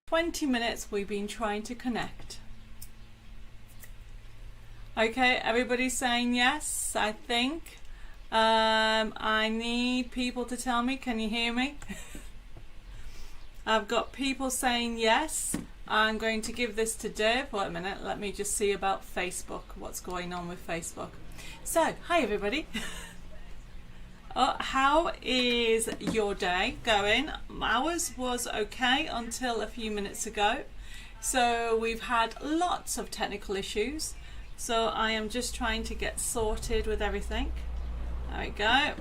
20 minutes we've been trying to connect. Okay, everybody's saying yes, I think. I need people to tell me, can you hear me? I've got people saying yes. I'm going to give this to Dave. Wait a minute, let me just see about Facebook, what's going on with Facebook. So, hi everybody. How is your day going? Ours was okay until a few minutes ago. So we've had lots of technical issues. So I am just trying to get sorted with everything. There we go.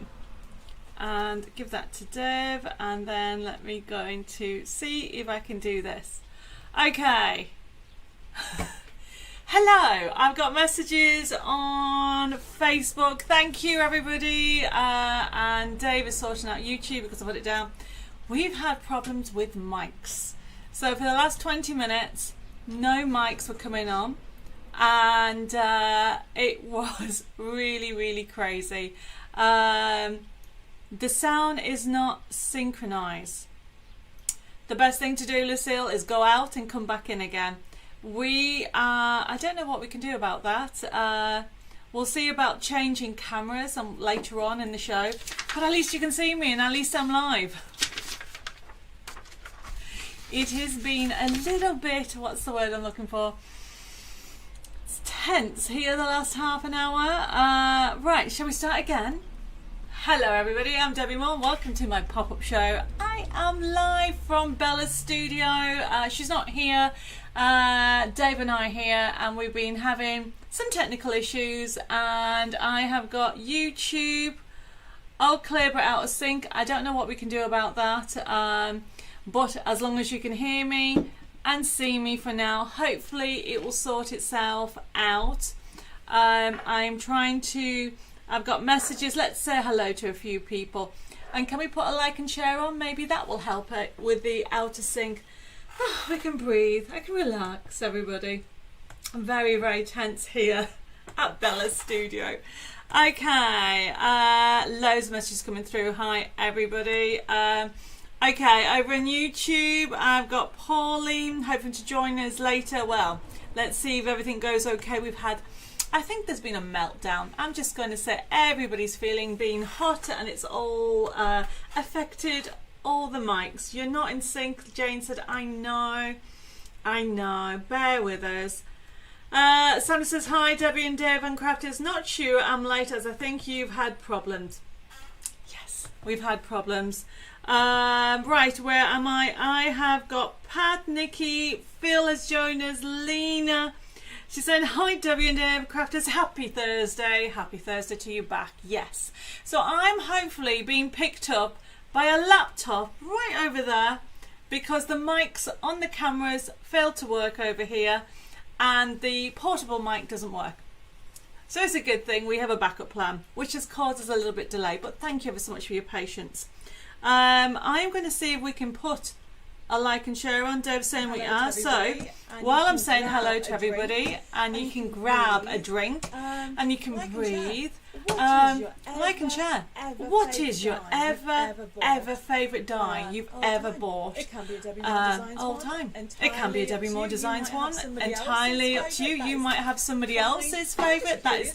And give that to Dave. And then let me go into see if I can do this. Okay. Hello, I've got messages on Facebook. Thank you everybody. And Dave is sorting out YouTube because I put it down. We've had problems with mics. So for the last 20 minutes, no mics were coming on. And it was really crazy. The sound is not synchronized. The best thing to do, Lucille, is go out and come back in again. I don't know what we can do about that. We'll see about changing cameras later on in the show, but at least you can see me and at least I'm live. It has been a little bit, what's the word I'm looking for? It's tense here the last half an hour. Right, shall we start again? Hello everybody, I'm Debbie Moore. Welcome to my pop-up show. I am live from Bella's studio. She's not here. Dave and I are here, and we've been having some technical issues, and I have got YouTube all clear but out of sync. I don't know what we can do about that, but as long as you can hear me and see me for now, hopefully it will sort itself out. I'm trying to, I've got messages. Let's say hello to a few people, and can we put a like and share on? Maybe that will help it with the out of sync. Oh, we can breathe, I can relax, everybody. I'm very tense here at Bella's studio. Okay, loads of messages coming through. Hi everybody. Okay, over on YouTube I've got Pauline hoping to join us later. Well, let's see if everything goes okay. I think there's been a meltdown. I'm just going to say everybody's feeling being hot, and it's all affected all the mics. You're not in sync, Jane said. I know, bear with us. Sandra says, hi Debbie and Dave and Crafters. Not sure I'm late as I think you've had problems. Yes, we've had problems. Right, where am I? I have got Pat, Nikki, Phil has joined us, Lena. She's saying, hi Debbie and Dave Crafters, happy Thursday. Happy Thursday to you back. Yes. So I'm hopefully being picked up by a laptop right over there, because the mics on the cameras failed to work over here and the portable mic doesn't work. So it's a good thing we have a backup plan, which has caused us a little bit delay, but thank you ever so much for your patience. I'm going to see if we can put a like and share on. Dave's saying we are. So while I'm saying hello to everybody, and you can grab a drink and you can breathe, like and share. What is your ever favourite dye you've ever bought? It can be a Debbie Moore Designs all one. time. It can be a Debbie Moore Designs one. Entirely up to you. You might have somebody else's favourite. That is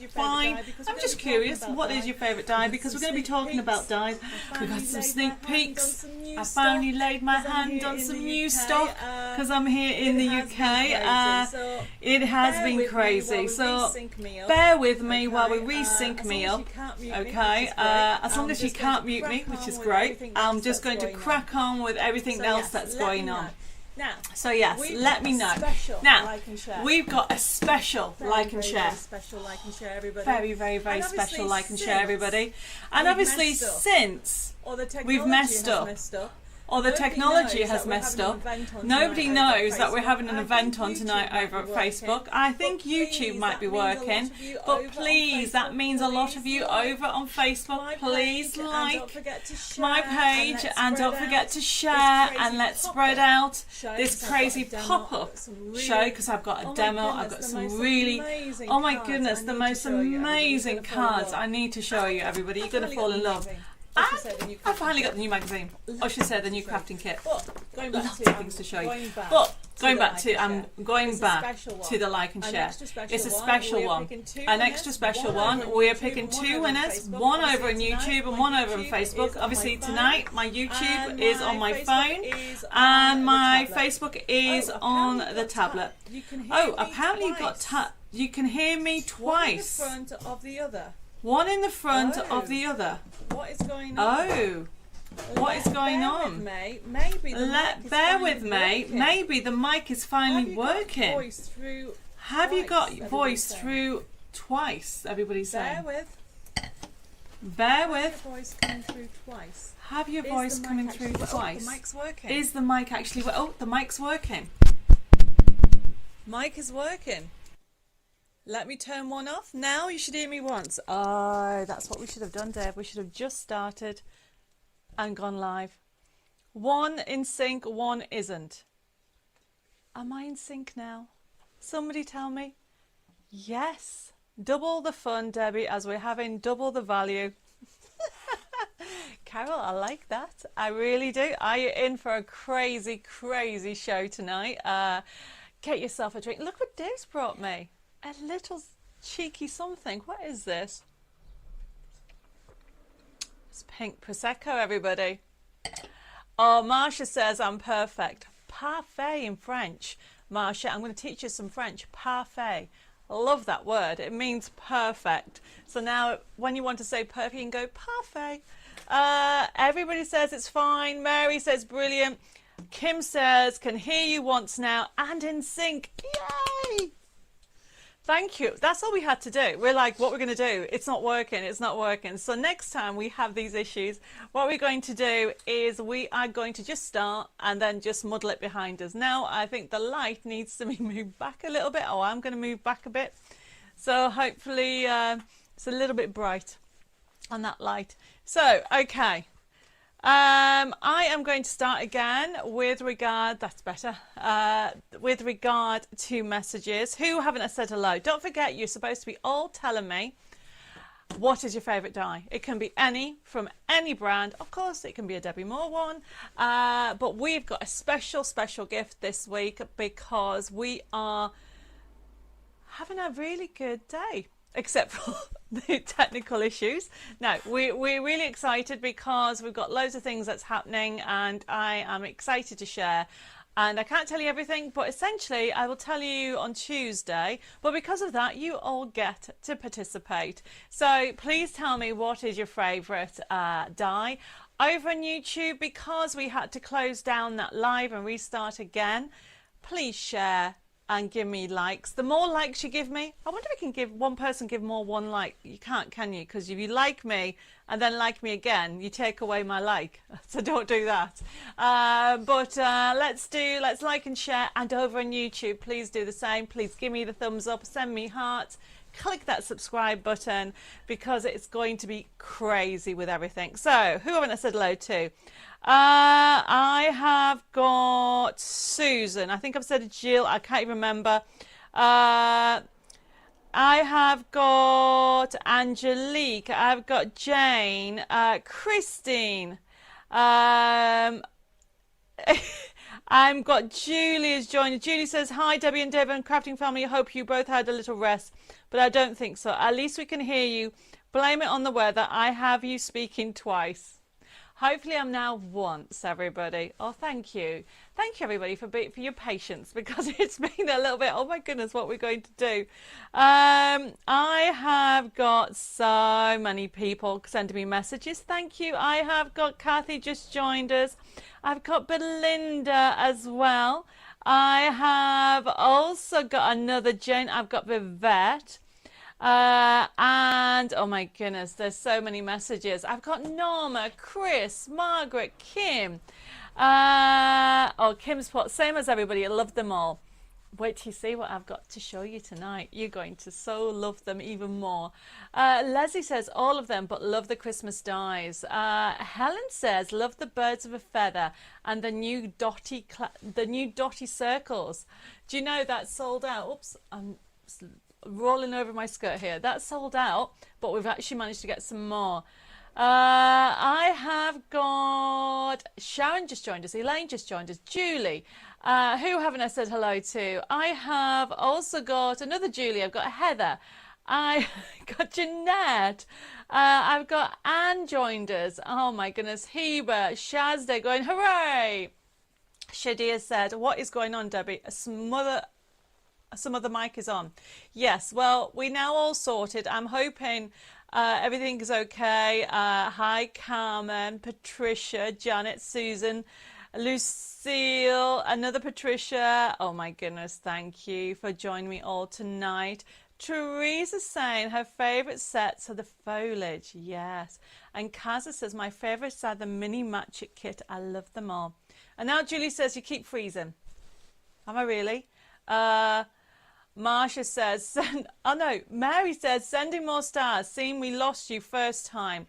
fine. I'm just curious. What is your favourite dye? Because we're going to be talking about dyes. We've got some sneak peeks. I finally laid my hand on some new stock because I'm here in the UK. It has been crazy. So bear with me while we resync me up. Okay, as long as you can't mute me, which is great, I'm just going to crack on with everything else that's going on. Now, so yes, let me know. Now, we've got a special like and share. Special like and share, everybody. Very special like and share, everybody. And obviously, since we've messed up, or the technology has messed up. Nobody knows that we're having an event on tonight over at Facebook. I think YouTube might be working, but please, that means a lot of you over on Facebook. Please like my page and don't forget to share, and let's spread out this crazy pop-up show, because I've got a demo. I've got some really, oh my goodness, the most amazing cards I need to show you, everybody. You're going to fall in love. I should say the new I crafting finally kit. got the new magazine. I should say the new Great. crafting kit. But going back Lots to of things to show you. going back But going the back like to and share. going It's a back special one. to the like and An share. extra special It's a one. special We're one. picking two An winners, extra special over one. on We're YouTube, picking one two over on winners. Facebook. One over on Obviously YouTube tonight, and my one over on YouTube Facebook. is on Obviously my tonight phone, my YouTube and is on my Facebook phone is and on my the tablet. Facebook is Oh, on apparently the you've got tablet. You can hear Oh, me apparently you've got twice. you can hear me One in the twice. front of the other. One in the front Oh. of the other. What is going on? Oh, what is going Bear on? with me. Maybe the mic is Bear finally with me. working. Maybe the mic is finally Have you got working. voice through Have you got twice, voice everybody's through twice? Everybody's Bear saying. with. Bear Have with. your voice coming through twice. Have your Is voice the mic coming actually through wo- twice. Oh, the mic's working. Is the mic actually? Oh, the mic's working. Mic is working. Let me turn one off. Now you should hear me once. Oh, that's what we should have done, Dave. We should have just started and gone live. One in sync, one isn't. Am I in sync now? Somebody tell me. Yes. Double the fun, Debbie, as we're having double the value. Carol, I like that. I really do. Are you in for a crazy, crazy show tonight? Get yourself a drink. Look what Dave's brought me. A little cheeky something. What is this? It's pink Prosecco, everybody. Oh, Marcia says I'm perfect. Parfait in French. Marcia, I'm going to teach you some French. Parfait. I love that word. It means perfect. So now when you want to say perfect, you can go parfait. Everybody says it's fine. Mary says brilliant. Kim says can hear you once now and in sync. Yay! Thank you. That's all we had to do. We're like, what we're going to do? It's not working. It's not working. So next time we have these issues, what we're going to do is we are going to just start and then just muddle it behind us. Now, I think the light needs to be moved back a little bit. Oh, I'm going to move back a bit. So hopefully it's a little bit bright on that light. So, okay. I am going to start again with regard, that's better, with regard to messages. Who haven't I said hello? Don't forget, you're supposed to be all telling me what is your favourite dye. It can be any, from any brand. Of course, it can be a Debbie Moore one. But we've got a special, special gift this week because we are having a really good day. Except for the technical issues. No, we're really excited because we've got loads of things that's happening and I am excited to share. And I can't tell you everything, but essentially I will tell you on Tuesday. But because of that, you all get to participate. So please tell me what is your favourite dye. Over on YouTube, because we had to close down that live and restart again, please share and give me likes. The more likes you give me, I wonder if I can give one person give more one like. You can't, can you? Because if you like me and then like me again, you take away my like. So don't do that. But let's like and share. And over on YouTube, please do the same. Please give me the thumbs up, send me hearts, click that subscribe button because it's going to be crazy with everything. So who haven't I said hello to? I have got Susan. I think I've said Jill. I can't even remember. I have got Angelique. I've got Jane. Christine. I've got Julie has joined. Julie says, hi, Debbie and Devon, crafting family. I hope you both had a little rest, but I don't think so. At least we can hear you. Blame it on the weather. I have you speaking twice. Hopefully I'm now once, everybody. Oh, thank you. Thank you, everybody, for your patience because it's been a little bit, oh, my goodness, what we're going to do. I have got so many people sending me messages. Thank you. I have got Kathy just joined us. I've got Belinda as well. I have also got another Jane. I've got Vivette. And oh my goodness, there's so many messages. I've got Norma, Chris, Margaret, Kim. Oh, Kim's put same as everybody. I love them all. Wait till you see what I've got to show you tonight. You're going to so love them even more. Leslie says all of them, but love the Christmas dyes. Helen says love the birds of a feather and the new dotty circles. Do you know that's sold out? Oops, I'm rolling over my skirt here. That's sold out, but we've actually managed to get some more. I have got Sharon just joined us, Elaine just joined us, Julie. Who haven't I said hello to? I have also got another Julie. I've got Heather. I got Jeanette. I've got Anne joined us. Oh my goodness. Heber, Shazda going, hooray! Shadia said, what is going on, Debbie? Some other mic is on. Yes, well, we now all sorted. I'm hoping everything is okay. Hi, Carmen, Patricia, Janet, Susan, Lucille, another Patricia. Oh my goodness, thank you for joining me all tonight. Teresa saying her favourite sets are the foliage. Yes. And Kaza says, my favourites are the mini match it kit. I love them all. And now Julie says, you keep freezing. Am I really? Marsha says, oh no, Mary says, sending more stars. Seeing we lost you first time.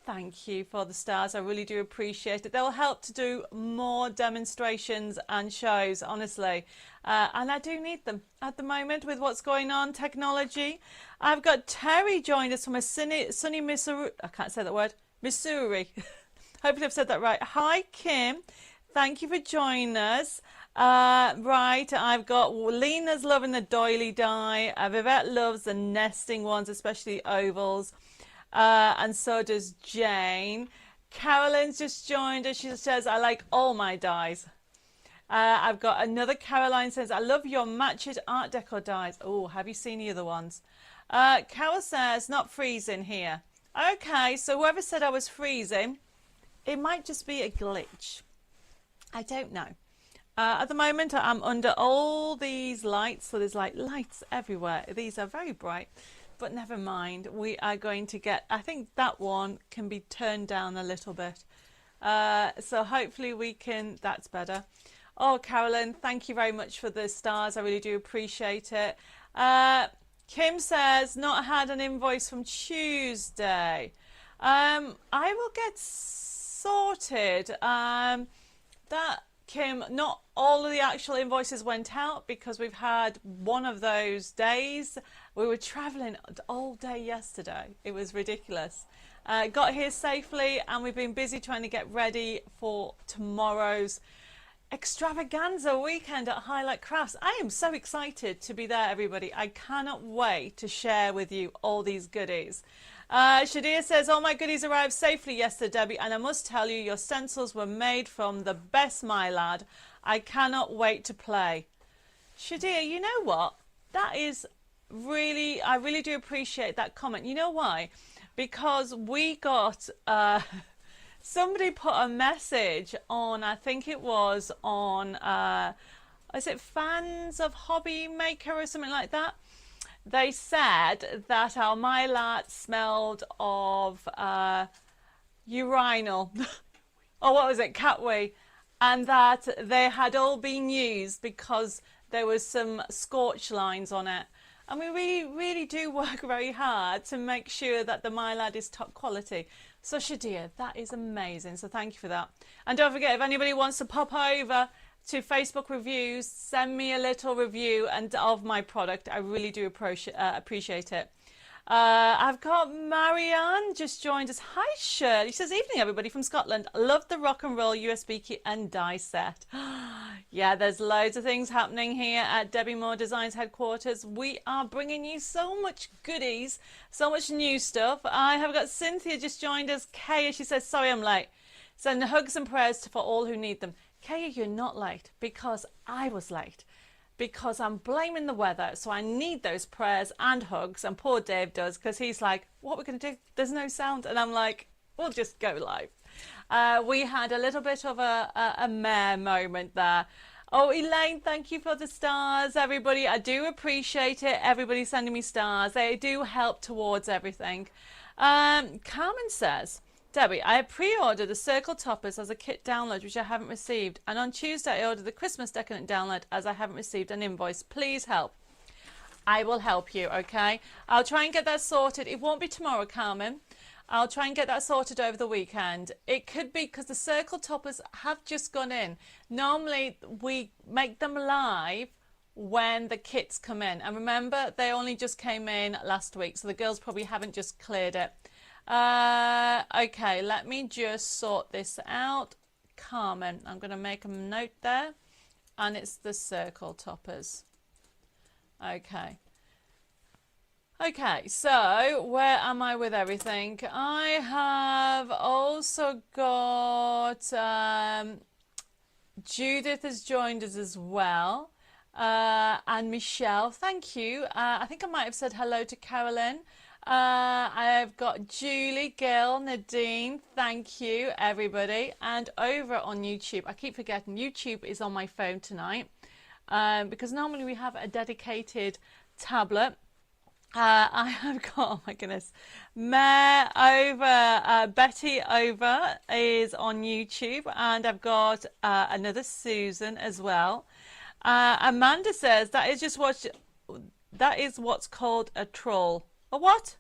Thank you for the stars. I really do appreciate it. They'll help to do more demonstrations and shows, honestly. And I do need them at the moment with what's going on, technology. I've got Terry joined us from a sunny Missouri. I can't say that word. Missouri. Hopefully I've said that right. Hi, Kim. Thank you for joining us. Right, I've got Lena's loving the doily die. Vivette loves the nesting ones, especially ovals. And so does Jane. Carolyn's just joined us. She says, I like all my dies. I've got another Caroline says, I love your matched Art Deco dies. Oh, have you seen the other ones? Carol says, not freezing here. Okay, so whoever said I was freezing, it might just be a glitch. I don't know. At the moment, I'm under all these lights. So there's like lights everywhere. These are very bright. But never mind, we are going to get, I think that one can be turned down a little bit. So hopefully we can, that's better. Oh, Carolyn, thank you very much for the stars. I really do appreciate it. Kim says, not had an invoice from Tuesday. I will get sorted. Kim, not all of the actual invoices went out because we've had one of those days. We were traveling all day yesterday. It was ridiculous. Got here safely and we've been busy trying to get ready for tomorrow's extravaganza weekend at Highlight Crafts. I am so excited to be there, everybody. I cannot wait to share with you all these goodies. Shadia says, all my goodies arrived safely yesterday, Debbie, and I must tell you, your stencils were made from the best, my lad. I cannot wait to play. Shadia, you know what? That is really, I really do appreciate that comment. You know why? Because we got, somebody put a message on, I think it was on, is it Fans of Hobby Maker or something like that? They said that our mylat smelled of urinal, or what was it, catwee, and that they had all been used because there was some scorch lines on it. And we really do work very hard to make sure that the mylat is top quality. So Shadia, that is amazing. So thank you for that. And don't forget, if anybody wants to pop over to Facebook reviews, send me a little review and of my product. I really do appreciate it. I've got Marianne just joined us. Hi Shirley. She says, evening everybody from Scotland. Love the rock and roll USB kit and die set. Yeah, there's loads of things happening here at Debbie Moore Designs headquarters. We are bringing you so much goodies, so much new stuff. I have got Cynthia just joined us. Kaya, she says, sorry I'm late. Send hugs and prayers for all who need them. Kaya, you're not late because I was late. Because I'm blaming the weather, so I need those prayers and hugs, and poor Dave does, because he's like, what we're going to do? There's no sound. And I'm like, we'll just go live. We had a little bit of a mare moment there. Oh, Elaine, thank you for the stars, everybody. I do appreciate it. Everybody sending me stars. They do help towards everything. Carmen says, Debbie, I have pre-ordered the circle toppers as a kit download, which I haven't received. And on Tuesday, I ordered the Christmas decorant download as I haven't received an invoice. Please help. I will help you, okay? I'll try and get that sorted. It won't be tomorrow, Carmen. I'll try and get that sorted over the weekend. It could be because the circle toppers have just gone in. Normally, we make them live when the kits come in. And remember, they only just came in last week, so the girls probably haven't just cleared it. Okay, let me just sort this out. Carmen, I'm going to make a note there, and it's the circle toppers. Okay. Okay, so where am I with everything? I have also got Judith has joined us as well, and Michelle, thank you. I think I might have said hello to Carolyn. I've got Julie, Gil, Nadine, thank you everybody. And over on YouTube, I keep forgetting YouTube is on my phone tonight, because normally we have a dedicated tablet. I have got, oh my goodness, Mare over, Betty over is on YouTube, and I've got another Susan as well. Amanda says that is what's called a troll. A what?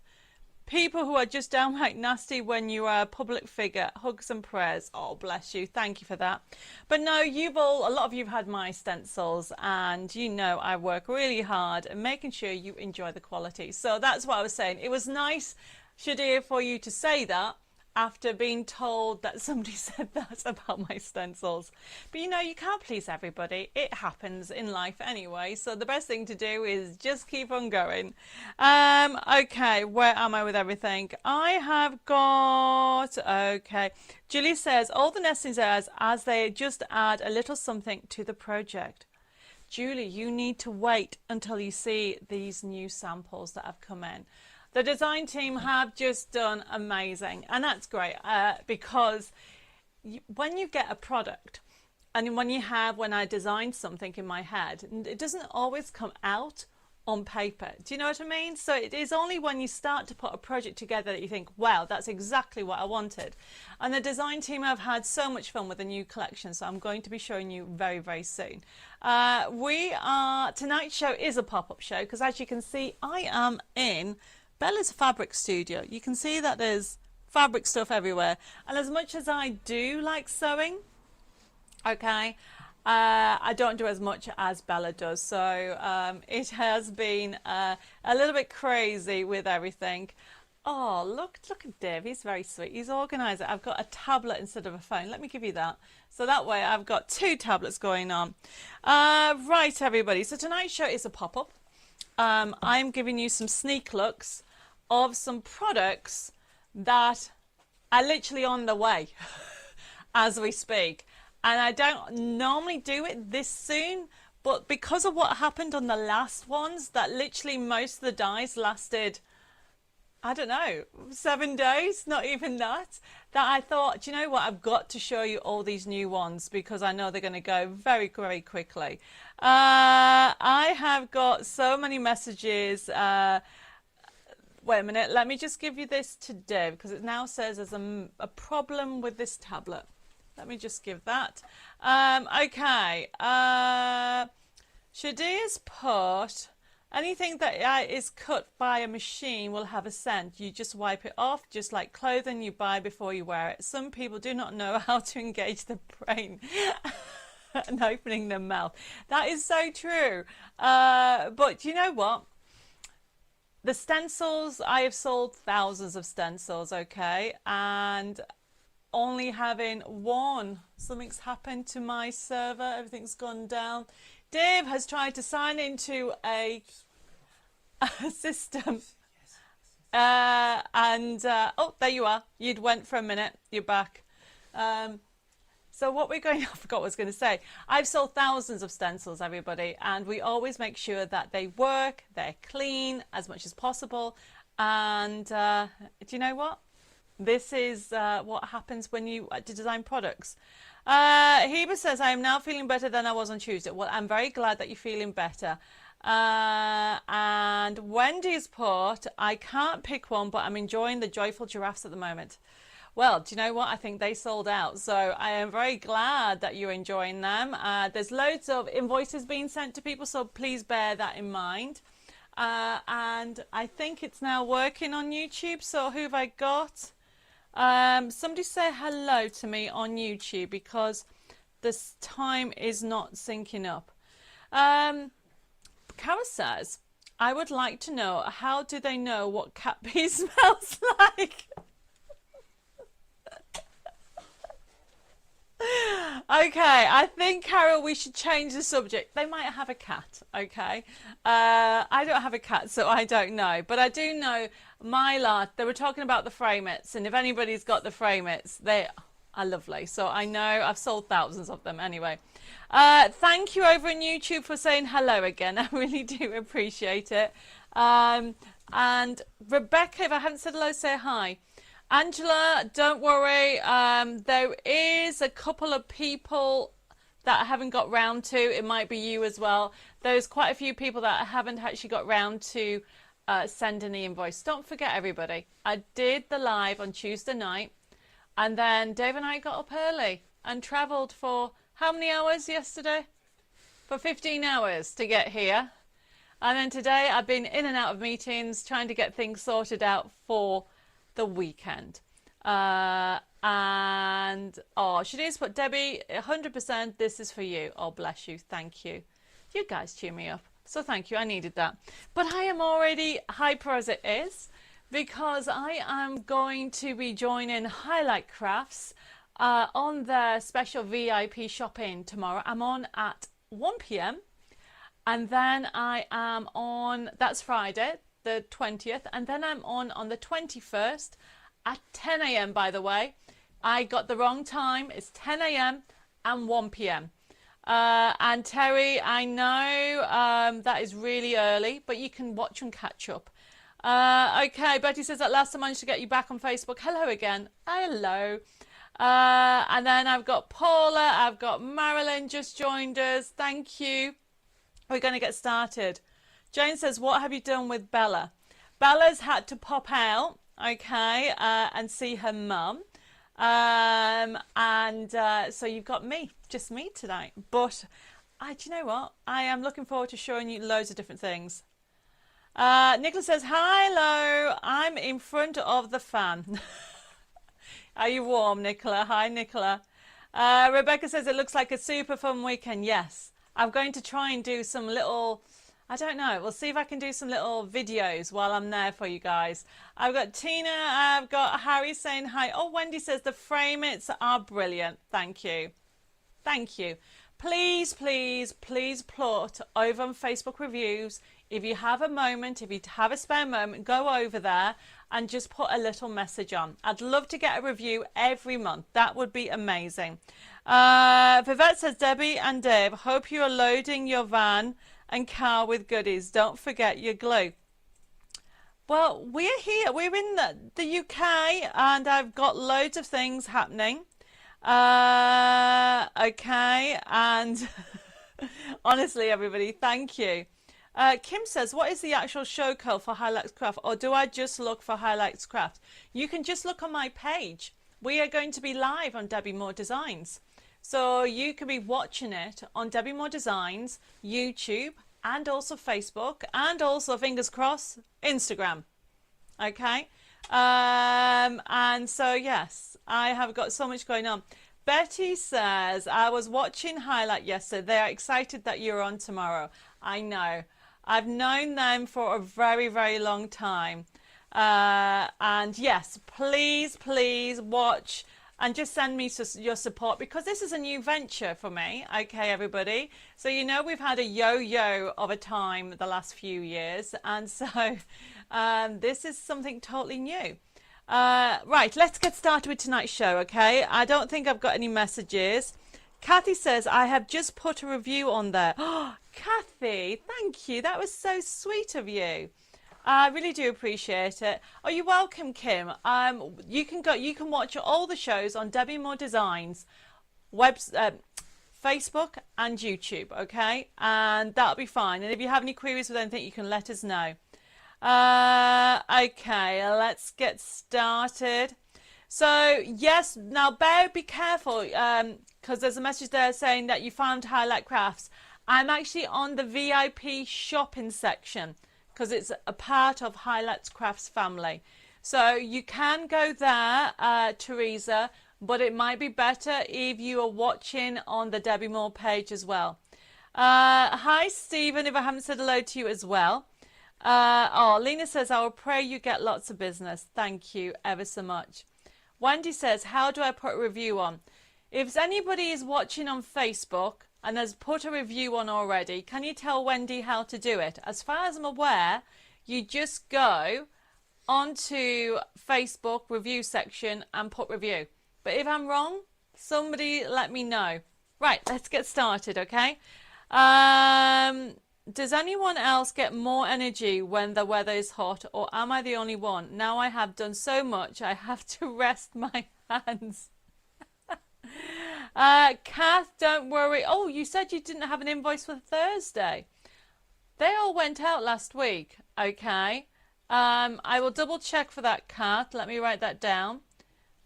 People who are just downright nasty when you are a public figure. Hugs and prayers. Oh, bless you. Thank you for that. But no, a lot of you have had my stencils, and you know I work really hard at making sure you enjoy the quality. So that's what I was saying. It was nice, Shadir, for you to say that after being told that somebody said that about my stencils. But you know, you can't please everybody. It happens in life anyway. So the best thing to do is just keep on going. Okay, where am I with everything? I have got, okay. Julie says, all the nesting airs as they just add a little something to the project. Julie, you need to wait until you see these new samples that have come in. The design team have just done amazing, and that's great because when you get a product, and when I design something in my head, it doesn't always come out on paper. Do you know what I mean? So it is only when you start to put a project together that you think, wow, that's exactly what I wanted. And the design team have had so much fun with the new collection, so I'm going to be showing you very, very soon. Tonight's show is a pop-up show because, as you can see, I am in Bella's fabric studio. You can see that there's fabric stuff everywhere, and as much as I do like sewing, okay, I don't do as much as Bella does, so it has been a little bit crazy with everything. Oh, look at Dave, he's very sweet, he's organised it. I've got a tablet instead of a phone. Let me give you that, so that way I've got two tablets going on. Right everybody, so tonight's show is a pop-up. I'm giving you some sneak looks of some products that are literally on the way as we speak, and I don't normally do it this soon, but because of what happened on the last ones, that literally most of the dies lasted, I don't know, 7 days, not even that I thought, do you know what, I've got to show you all these new ones because I know they're going to go very, very quickly. I have got so many messages. Wait a minute, let me just give you this to Dave because it now says there's a problem with this tablet. Let me just give that. Okay, Shadir's put, anything that is cut by a machine will have a scent. You just wipe it off, just like clothing you buy before you wear it. Some people do not know how to engage the brain and opening their mouth. That is so true. But you know what? The stencils, I have sold thousands of stencils, okay? And only having one, something's happened to my server, everything's gone down. Dave has tried to sign into a system. Oh, there you are. You'd went for a minute. You're back. So what we're going, I forgot what I was going to say. I've sold thousands of stencils, everybody, and we always make sure that they work, they're clean as much as possible. And do you know what? This is what happens when you design products. Heba says, I am now feeling better than I was on Tuesday. Well, I'm very glad that you're feeling better. And Wendy's put, I can't pick one, but I'm enjoying the joyful giraffes at the moment. Well, do you know what? I think they sold out. So I am very glad that you're enjoying them. There's loads of invoices being sent to people, so please bear that in mind. And I think it's now working on YouTube. So who have I got? Somebody say hello to me on YouTube because this time is not syncing up. Kara says, I would like to know, how do they know what cat pee smells like? Okay, I think, Carol, we should change the subject. They might have a cat, okay? I don't have a cat, so I don't know. But I do know my lot, they were talking about the Framets, and if anybody's got the Framets, they are lovely. So I know I've sold thousands of them anyway. Thank you over on YouTube for saying hello again. I really do appreciate it. And Rebecca, if I haven't said hello, say hi. Angela, don't worry. There is a couple of people that I haven't got round to. It might be you as well. There's quite a few people that I haven't actually got round to sending the invoice. Don't forget, everybody, I did the live on Tuesday night, and then Dave and I got up early and travelled for how many hours yesterday? For 15 hours to get here. And then today I've been in and out of meetings trying to get things sorted out for the weekend. And Shanice put, Debbie, 100% this is for you. Oh, bless you. Thank you. You guys cheer me up. So thank you. I needed that. But I am already hyper as it is because I am going to be joining Highlight Crafts on their special VIP shopping tomorrow. I'm on at 1 p.m. and then I am on, that's Friday, the 20th, and then I'm on the 21st at 10 a.m. by the way. I got the wrong time. It's 10 a.m. and 1 p.m. And Terry, I know that is really early, but you can watch and catch up. Okay, Betty says, at last I managed to get you back on Facebook. Hello again. Hello. And then I've got Paula, I've got Marilyn just joined us. Thank you. We're going to get started. Jane says, what have you done with Bella? Bella's had to pop out, okay, and see her mum. So you've got me, just me tonight. But do you know what? I am looking forward to showing you loads of different things. Nicola says, hello, I'm in front of the fan. Are you warm, Nicola? Hi, Nicola. Rebecca says, it looks like a super fun weekend. Yes, I'm going to try and do some little, I don't know, we'll see if I can do some little videos while I'm there for you guys. I've got Tina, I've got Harry saying hi. Oh, Wendy says the Framets are brilliant. Thank you. Thank you. Please, please, please plot over on Facebook reviews. If you have a moment, if you have a spare moment, go over there and just put a little message on. I'd love to get a review every month. That would be amazing. Vivette says, Debbie and Dave, hope you are loading your van and car with goodies. Don't forget your glue. Well, we're here. We're in the UK and I've got loads of things happening. Okay, and honestly, everybody, thank you. Kim says, what is the actual show code for Highlights Craft, or do I just look for Highlights Craft? You can just look on my page. We are going to be live on Debbie Moore Designs. So you can be watching it on Debbie Moore Designs, YouTube, and also Facebook, and also, fingers crossed, Instagram. Okay? And so, yes, I have got so much going on. Betty says, I was watching Highlight yesterday. They are excited that you're on tomorrow. I know. I've known them for a very, very long time. And yes, please, please watch and just send me your support because this is a new venture for me. Okay, everybody. So, you know, we've had a yo-yo of a time the last few years. And so this is something totally new. Right, let's get started with tonight's show, okay? I don't think I've got any messages. Kathy says, I have just put a review on there. Oh, Kathy, thank you. That was so sweet of you. I really do appreciate it. Oh, you're welcome, Kim. You can watch all the shows on Debbie Moore Designs, Facebook and YouTube, okay? And that'll be fine. And if you have any queries with anything, you can let us know. Okay, let's get started. So, yes, now be careful, because there's a message there saying that you found Highlight Crafts. I'm actually on the VIP shopping section, because it's a part of Highlight Crafts family. So, you can go there, Teresa, but it might be better if you are watching on the Debbie Moore page as well. Hi, Stephen, if I haven't said hello to you as well. Lena says, I will pray you get lots of business. Thank you ever so much. Wendy says, how do I put a review on? If anybody is watching on Facebook and has put a review on already, can you tell Wendy how to do it? As far as I'm aware, you just go onto Facebook review section and put review. But if I'm wrong, somebody let me know. Right, let's get started, okay? Does anyone else get more energy when the weather is hot, or am I the only one? Now I have done so much, I have to rest my hands. Kath, don't worry. Oh, you said you didn't have an invoice for Thursday. They all went out last week, okay? I will double check for that, Kath. Let me write that down.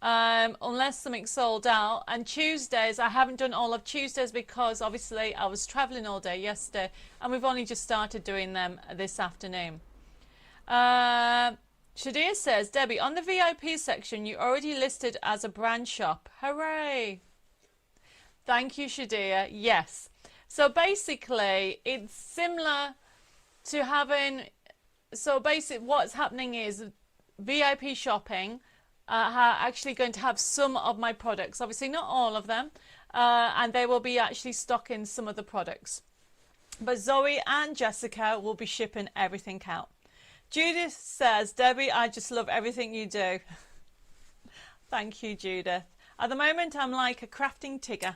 Unless something sold out. And Tuesdays, I haven't done all of Tuesdays because obviously I was traveling all day yesterday and we've only just started doing them this afternoon. Shadia says, Debbie, on the VIP section you already listed as a brand shop. Hooray! Thank you, Shadia. Yes. So basically it's similar to having, so basically what's happening is VIP shopping are actually going to have some of my products, obviously not all of them, and they will be actually stocking some of the products, but Zoe and Jessica will be shipping everything out. Judith says, Debbie, I just love everything you do. Thank you, Judith. At the moment I'm like a crafting Tigger.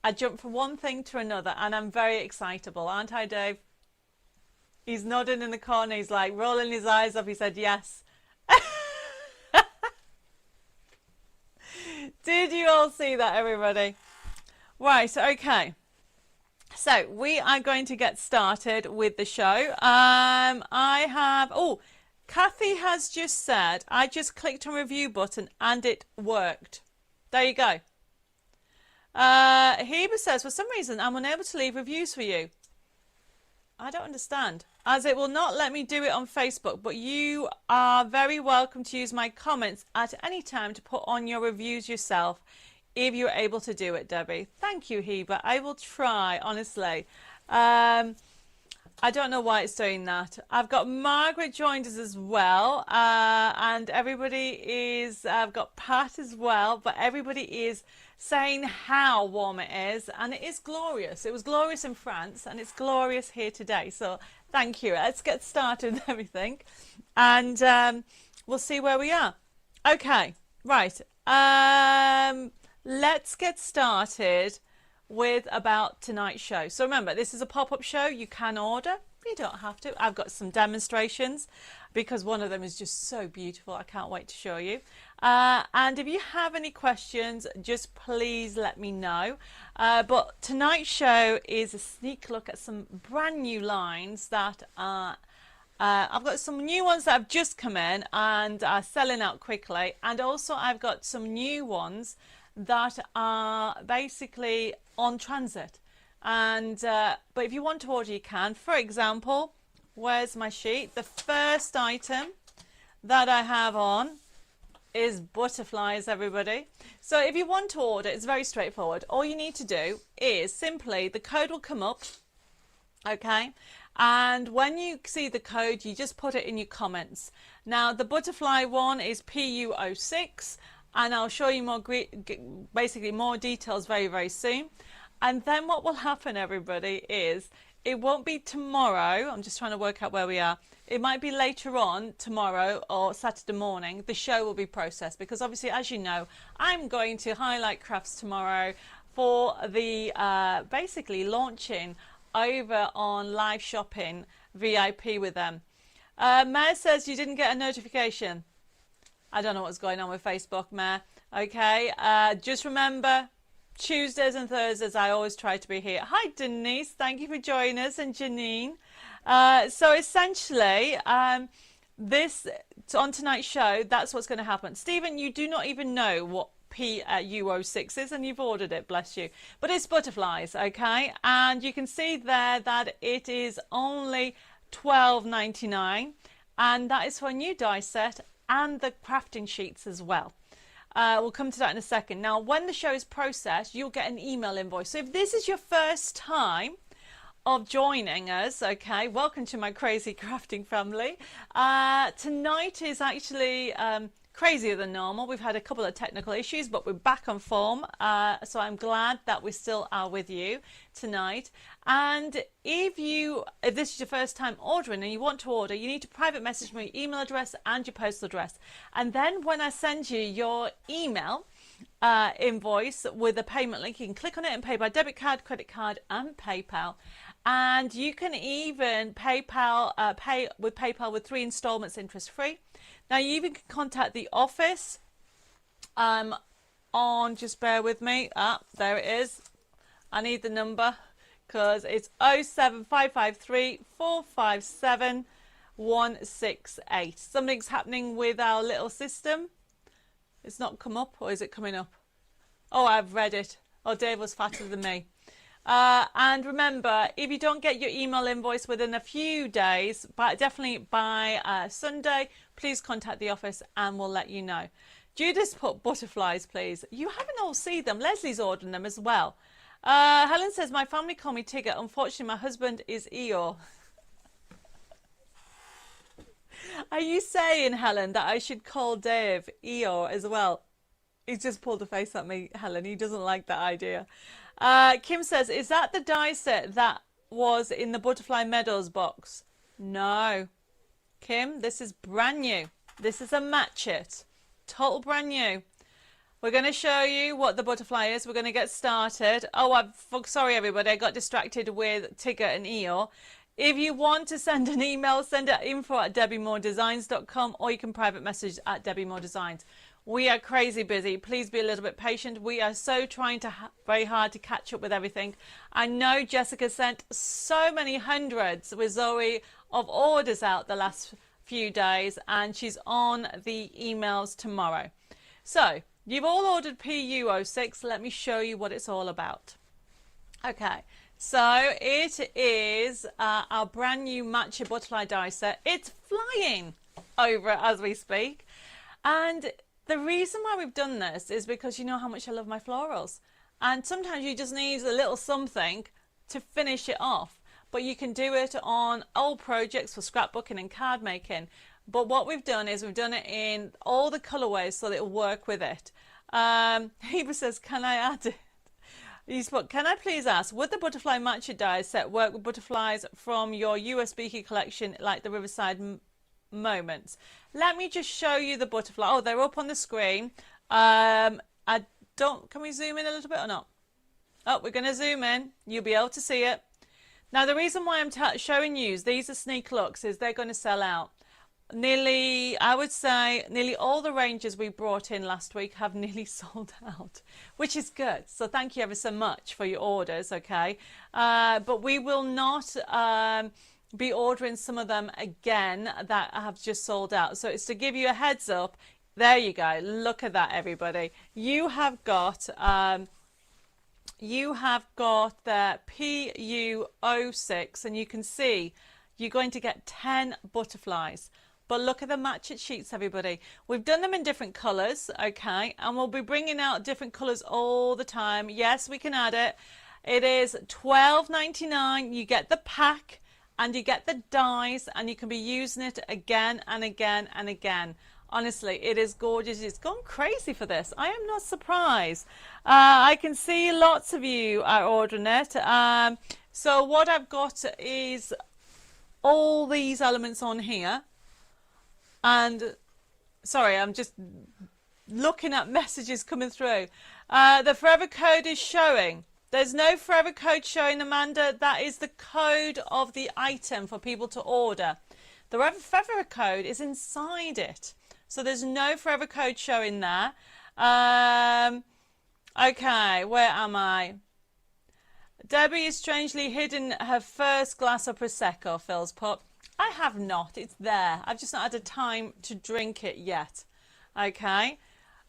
I jump from one thing to another and I'm very excitable, aren't I, Dave? He's nodding in the corner, he's like rolling his eyes up. He said yes. Did you all see that, everybody? Right, okay. So we are going to get started with the show. Oh, Kathy has just said, I just clicked on review button and it worked. There you go. Heber says, for some reason, I'm unable to leave reviews for you. I don't understand, as it will not let me do it on Facebook, but you are very welcome to use my comments at any time to put on your reviews yourself if you're able to do it, Debbie. Thank you, Heber. I will try, honestly. I don't know why it's doing that. I've got Margaret joined us as well, and everybody is, I've got Pat as well, but everybody is saying how warm it is, and it is glorious. It was glorious in France and it's glorious here today, so thank you. Let's get started with everything and we'll see where we are. Okay, right, let's get started with about tonight's show. So remember, this is a pop-up show. You can order, you don't have to. I've got some demonstrations because one of them is just so beautiful. I can't wait to show you. And if you have any questions, just please let me know. But tonight's show is a sneak look at some brand new lines that are, I've got some new ones that have just come in and are selling out quickly. And also I've got some new ones that are basically on transit. And but if you want to order, you can. For example, where's my sheet? The first item that I have on is butterflies, everybody. So if you want to order, it's very straightforward. All you need to do is simply, the code will come up, okay, and when you see the code you just put it in your comments. Now the butterfly one is PU06 and I'll show you more, basically more details very soon. And then what will happen, everybody, is it won't be tomorrow. I'm just trying to work out where we are. It might be later on tomorrow or Saturday morning. The show will be processed because obviously, as you know, I'm going to Highlight Crafts tomorrow for the basically launching over on live shopping VIP with them. Mare says you didn't get a notification. I don't know what's going on with Facebook, Mare. Okay, just remember, Tuesdays and Thursdays I always try to be here. Hi Denise, thank you for joining us, and Janine. So essentially this on tonight's show, that's what's going to happen. Stephen, you do not even know what PU06 is and you've ordered it, bless you, but it's butterflies, okay, and you can see there that it is only $12.99 and that is for a new die set and the crafting sheets as well. We'll come to that in a second. Now, when the show is processed, you'll get an email invoice. So if this is your first time of joining us, okay, welcome to my crazy crafting family. Tonight is actually crazier than normal. We've had a couple of technical issues, but we're back on form. So I'm glad that we still are with you tonight. And if this is your first time ordering and you want to order, you need to private message me your email address and your postal address. And then when I send you your email invoice with a payment link, you can click on it and pay by debit card, credit card and PayPal. And you can even pay with PayPal with 3 installments interest free. Now you even can contact the office on, just bear with me, there it is. I need the number because it's 07553 457 168. Something's happening with our little system. It's not come up, or is it coming up? Oh, I've read it. Oh, Dave was fatter than me. And remember, if you don't get your email invoice within a few days, but definitely by Sunday, please contact the office and we'll let you know. Judith put butterflies, please. You haven't all seen them. Leslie's ordering them as well. Helen says, my family call me Tigger. Unfortunately, my husband is Eeyore. Are you saying, Helen, that I should call Dave Eeyore as well? He's just pulled a face at me, Helen. He doesn't like that idea. Kim says, is that the die set that was in the Butterfly Meadows box? No. Kim, this is brand new. This is a match it. Total brand new. We're going to show you what the butterfly is. We're going to get started. Oh, sorry, everybody. I got distracted with Tigger and Eeyore. If you want to send an email, send it at info@debbiemoredesigns.com or you can private message at Debbie More Designs. We are crazy busy. Please be a little bit patient. We are so trying to very hard to catch up with everything. I know Jessica sent so many hundreds with Zoe of orders out the last few days and she's on the emails tomorrow. So you've all ordered PU06. Let me show you what it's all about. Okay. So it is our brand new Matcha Butterfly die set. It's flying over as we speak. And the reason why we've done this is because you know how much I love my florals. And sometimes you just need a little something to finish it off. But you can do it on old projects for scrapbooking and card making. But what we've done is we've done it in all the colorways so that it'll work with it. Heba says, can I add it? He's put, can I please ask, would the butterfly matcha die set work with butterflies from your USB key collection like the Riverside Moments? Let me just show you the butterfly. Oh, they're up on the screen. Can we zoom in a little bit or not? Oh, we're going to zoom in. You'll be able to see it. Now, the reason why I'm showing you these are sneak looks is they're going to sell out. I would say nearly all the ranges we brought in last week have nearly sold out, which is good. So thank you ever so much for your orders, okay? But we will not be ordering some of them again that have just sold out. So it's to give you a heads up. There you go. Look at that, everybody. You have got the PU06 and you can see you're going to get 10 butterflies. But look at the match it sheets, everybody. We've done them in different colours, okay? And we'll be bringing out different colours all the time. Yes, we can add it. It is $12.99. You get the pack and you get the dies and you can be using it again and again and again. Honestly, it is gorgeous. It's gone crazy for this. I am not surprised. I can see lots of you are ordering it. So what I've got is all these elements on here. And sorry, I'm just looking at messages coming through. The forever code is showing. There's no forever code showing, Amanda. That is the code of the item for people to order. The forever code is inside it. So there's no forever code showing there. Okay, where am I? Debbie is strangely hidden her first glass of Prosecco, Phil's put. I have not. It's there. I've just not had the time to drink it yet. Okay.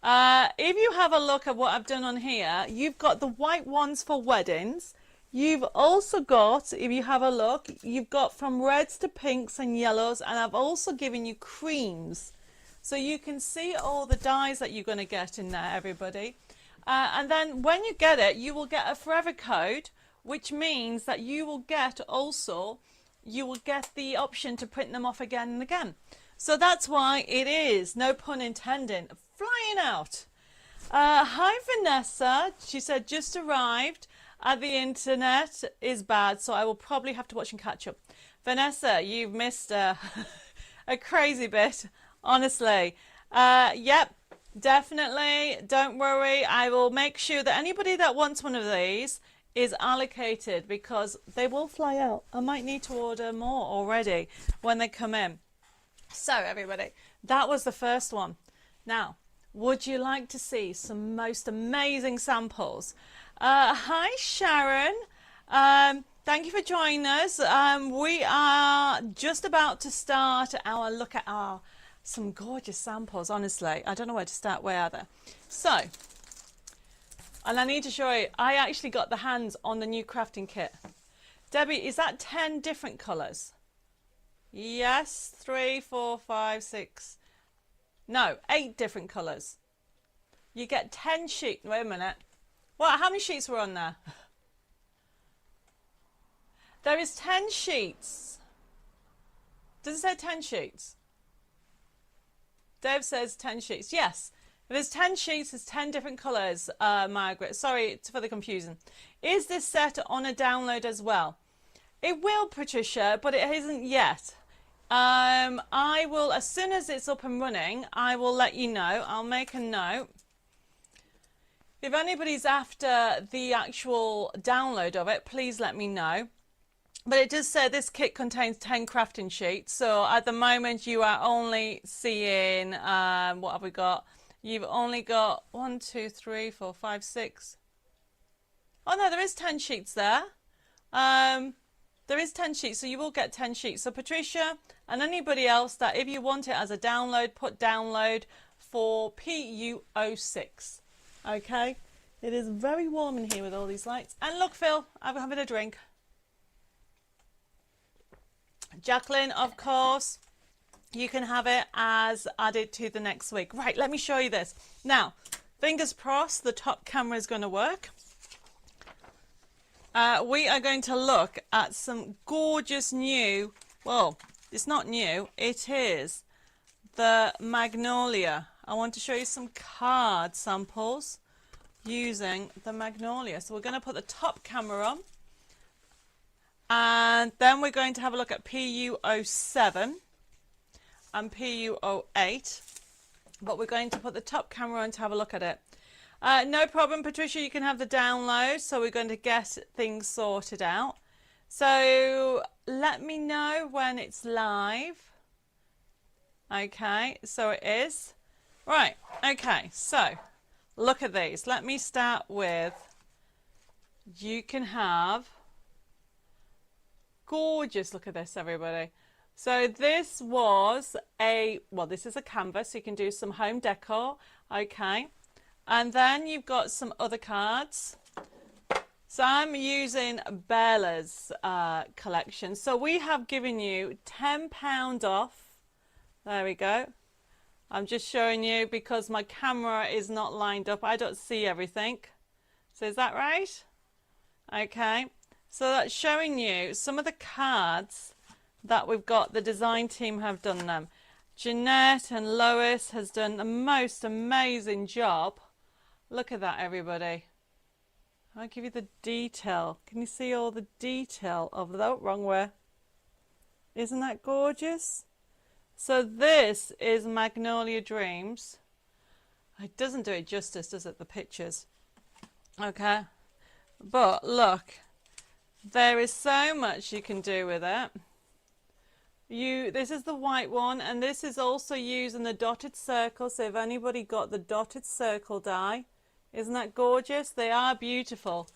If you have a look at what I've done on here, you've got the white ones for weddings. You've also got, if you have a look, you've got from reds to pinks and yellows, and I've also given you creams. So you can see all the dyes that you're going to get in there, everybody. And then when you get it, you will get a forever code, which means that you will get also, you will get the option to print them off again and again. So that's why it is, no pun intended, flying out. Hi Vanessa, she said just arrived. The internet is bad, so I will probably have to watch and catch up. Vanessa, you've missed a crazy bit, honestly. Yep, definitely. Don't worry. I will make sure that anybody that wants one of these is allocated because they will fly out. I might need to order more already when they come in. So everybody, that was the first one. Now, would you like to see some most amazing samples? Hi Sharon, thank you for joining us. We are just about to start our look at some gorgeous samples. Honestly, I don't know where to start. Where are they? So, and I need to show you, I actually got the hands on the new crafting kit. Debbie, is that 10 different colours? Yes, 3, 4, 5, 6. No, 8 different colours. You get 10 sheets. Wait a minute. What? How many sheets were on there? There is 10 sheets. Does it say 10 sheets? Dave says 10 sheets. Yes. If there's 10 sheets, there's 10 different colours, Margaret. Sorry for the confusion. Is this set on a download as well? It will, Patricia, but it isn't yet. I will, as soon as it's up and running, I will let you know. I'll make a note. If anybody's after the actual download of it, please let me know. But it does say this kit contains 10 crafting sheets. So at the moment you are only seeing, what have we got? You've only got 1, 2, 3, 4, 5, 6. Oh no, there is 10 sheets there. There is 10 sheets, so you will get 10 sheets. So Patricia and anybody else that if you want it as a download, put download for PU06. Okay? It is very warm in here with all these lights. And look, Phil, I'm having a drink. Jacqueline, of course, you can have it as added to the next week. Right, let me show you this. Now, fingers crossed the top camera is going to work. We are going to look at some gorgeous new, well, it's not new, it is the Magnolia. I want to show you some card samples using the Magnolia. So we're going to put the top camera on, and then we're going to have a look at PU07 and PU08, but we're going to put the top camera on to have a look at it. No problem, Patricia, you can have the download. So we're going to get things sorted out. So let me know when it's live. Okay, so it is. Right, okay, so look at these. Let me start with, you can have, gorgeous, look at this, everybody. So this was this is a canvas, so you can do some home decor, okay. And then you've got some other cards. So I'm using Bella's collection. So we have given you £10 off. There we go. I'm just showing you because my camera is not lined up. I don't see everything. So is that right? Okay. So that's showing you some of the cards that we've got. The design team have done them. Jeanette and Lois has done the most amazing job. Look at that, everybody. I'll give you the detail. Can you see all the detail of the, oh, wrong way. Isn't that gorgeous? So this is Magnolia Dreams. It doesn't do it justice, does it, the pictures? Okay. But look, there is so much you can do with it. This is the white one, and this is also using the dotted circle. So if anybody got the dotted circle die, isn't that gorgeous? They are beautiful.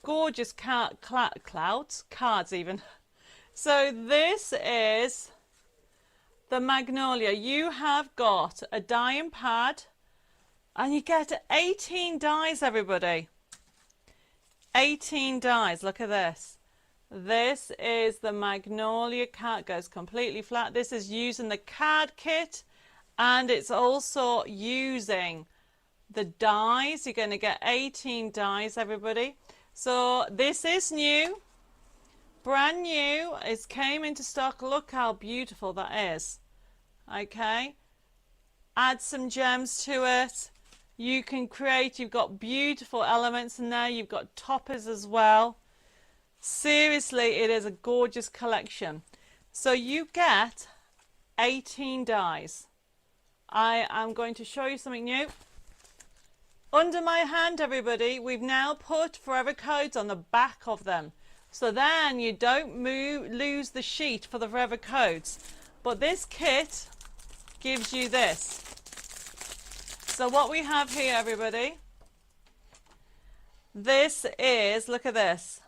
Gorgeous cards even. So this is the Magnolia. You have got a dyeing pad, and you get 18 dies, everybody. 18 dies. Look at this. This is the Magnolia card. Goes completely flat. This is using the card kit, and it's also using the dies. You're going to get 18 dies, everybody. So this is new, brand new. It came into stock. Look how beautiful that is. Okay, add some gems to it. You can create, you've got beautiful elements in there, you've got toppers as well. Seriously, it is a gorgeous collection. So you get 18 dies. I am going to show you something new. Under my hand, everybody, we've now put forever codes on the back of them. So then you don't lose the sheet for the forever codes. But this kit gives you this. So what we have here, everybody, this is, look at this,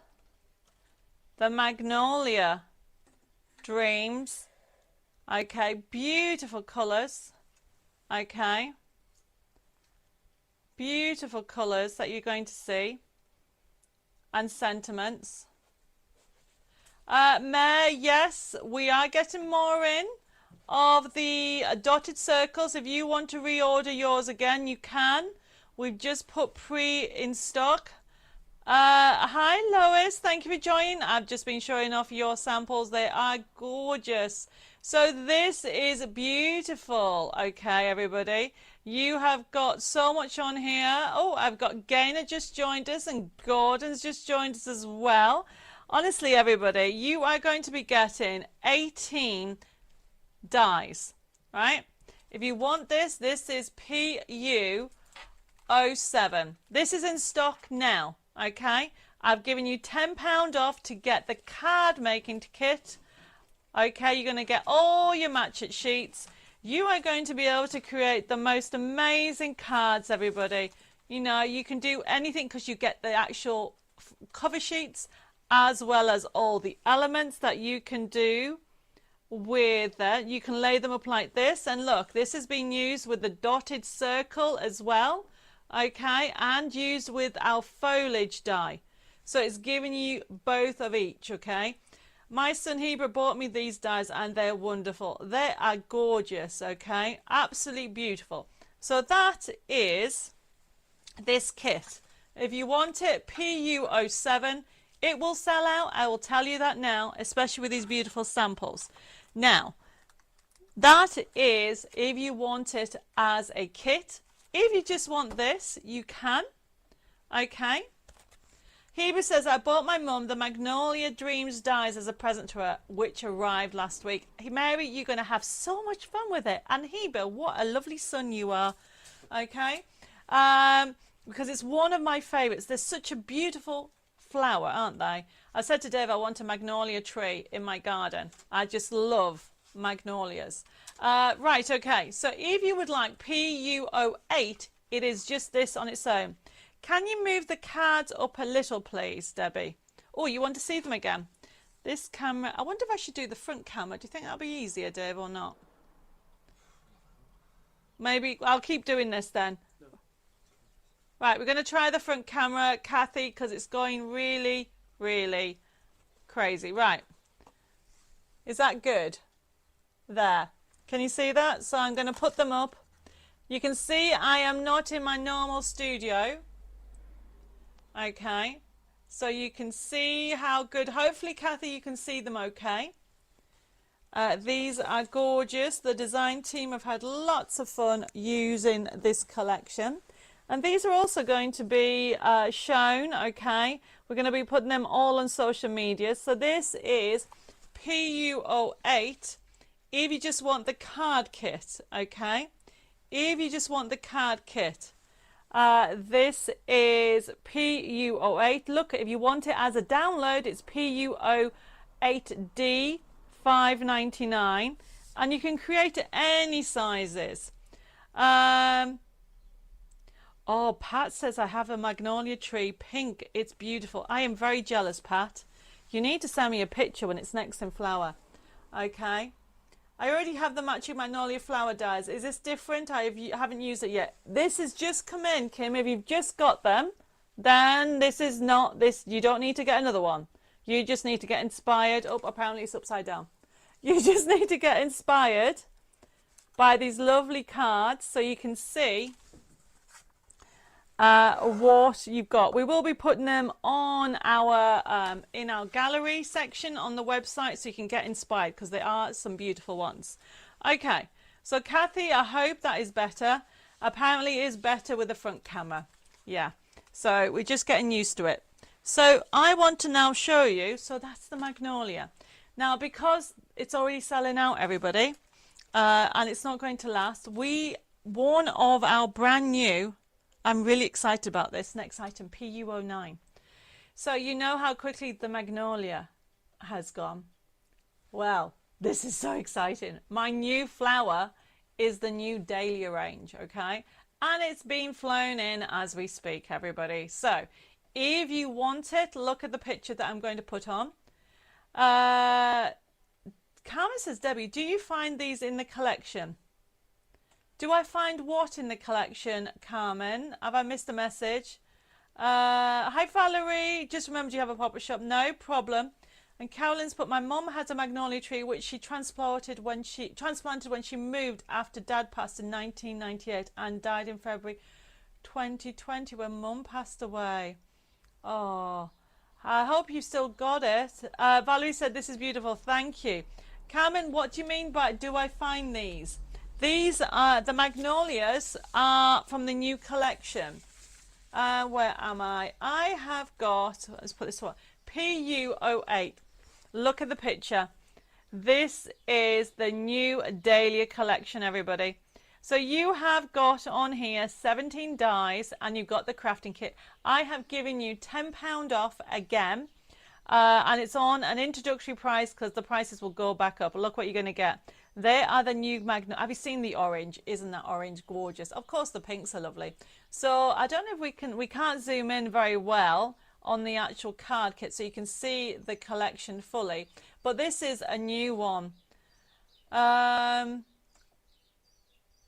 the Magnolia Dreams. Okay, beautiful colours. Okay, beautiful colours that you're going to see, and sentiments. Mare, yes, we are getting more in of the dotted circles. If you want to reorder yours again, you can. We've just put pre in stock. Hi Lois, thank you for joining. I've just been showing off your samples. They are gorgeous. So this is beautiful. Okay, everybody, you have got so much on here. Oh, I've got Gaynor just joined us and Gordon's just joined us as well. Honestly, everybody, you are going to be getting 18 dies, right? If you want this, this is PU07. This is in stock now, okay? I've given you £10 off to get the card making kit. Okay, you're going to get all your match it sheets. You are going to be able to create the most amazing cards, everybody. You know, you can do anything because you get the actual cover sheets as well as all the elements that you can do with that. You can lay them up like this, and look, this has been used with the dotted circle as well, okay, and used with our foliage die. So it's giving you both of each, okay. My son Hebrew bought me these dies and they're wonderful. They are gorgeous, okay, absolutely beautiful. So that is this kit. If you want it, PU07, it will sell out. I will tell you that now, especially with these beautiful samples. Now, that is if you want it as a kit. If you just want this, you can. Okay. Heber says, I bought my mum the Magnolia Dreams dies as a present to her, which arrived last week. Mary, you're going to have so much fun with it. And Heber, what a lovely son you are. Okay. Because it's one of my favourites. They're such a beautiful flower, aren't they? I said to Dave I want a magnolia tree in my garden. I just love magnolias. Right, okay, so if you would like PU08, it is just this on its own. Can you move the cards up a little, please, Debbie? Oh, you want to see them again? This camera, I wonder if I should do the front camera. Do you think that'll be easier, Dave, or not? Maybe I'll keep doing this then. Right, we're going to try the front camera, Kathy, because it's going really, really crazy. Right. Is that good? There. Can you see that? So I'm going to put them up. You can see I am not in my normal studio. Okay. So you can see how good. Hopefully, Kathy, you can see them okay. These are gorgeous. The design team have had lots of fun using this collection. And these are also going to be shown, okay? We're going to be putting them all on social media. So this is PU08 if you just want the card kit, okay? If you just want the card kit. This is PU08. Look, if you want it as a download, it's PU08D 5.99. And you can create any sizes. Oh, Pat says, I have a magnolia tree, pink. It's beautiful. I am very jealous, Pat. You need to send me a picture when it's next in flower. Okay. I already have the matching magnolia flower dies. Is this different? I haven't used it yet. This has just come in, Kim. If you've just got them, then this is not this. You don't need to get another one. You just need to get inspired. Oh, apparently it's upside down. You just need to get inspired by these lovely cards so you can see what you've got. We will be putting them on our in our gallery section on the website so you can get inspired because there are some beautiful ones. Okay, So Kathy, I hope that is better. Apparently it is better with the front camera. Yeah. So we're just getting used to it. So I want to now show you, so that's the Magnolia. Now, because it's already selling out, everybody, and it's not going to last, one of our brand new, I'm really excited about this, next item, PU09. So you know how quickly the Magnolia has gone? Well, this is so exciting. My new flower is the new Dahlia range, okay? And it's being flown in as we speak, everybody. So if you want it, look at the picture that I'm going to put on. Carmen says, Debbie, do you find these in the collection? Do I find what in the collection, Carmen? Have I missed a message? Hi, Valerie. Just remembered you have a pop-up shop. No problem. And Carolyn's put, my mum has a magnolia tree which she transplanted when she moved after Dad passed in 1998 and died in February 2020 when Mum passed away. Oh, I hope you still got it. Valerie said, this is beautiful. Thank you. Carmen, what do you mean by do I find these? These are the magnolias are from the new collection. Where am I? I have got, let's put this one, PU08. Look at the picture. This is the new Dahlia collection, everybody. So you have got on here 17 dies and you've got the crafting kit. I have given you £10 off again. And it's on an introductory price because the prices will go back up. Look what you're going to get. They are the new Magnolia. Have you seen the orange? Isn't that orange gorgeous? Of course, the pinks are lovely. So I don't know if we can't zoom in very well on the actual card kit so you can see the collection fully. But this is a new one.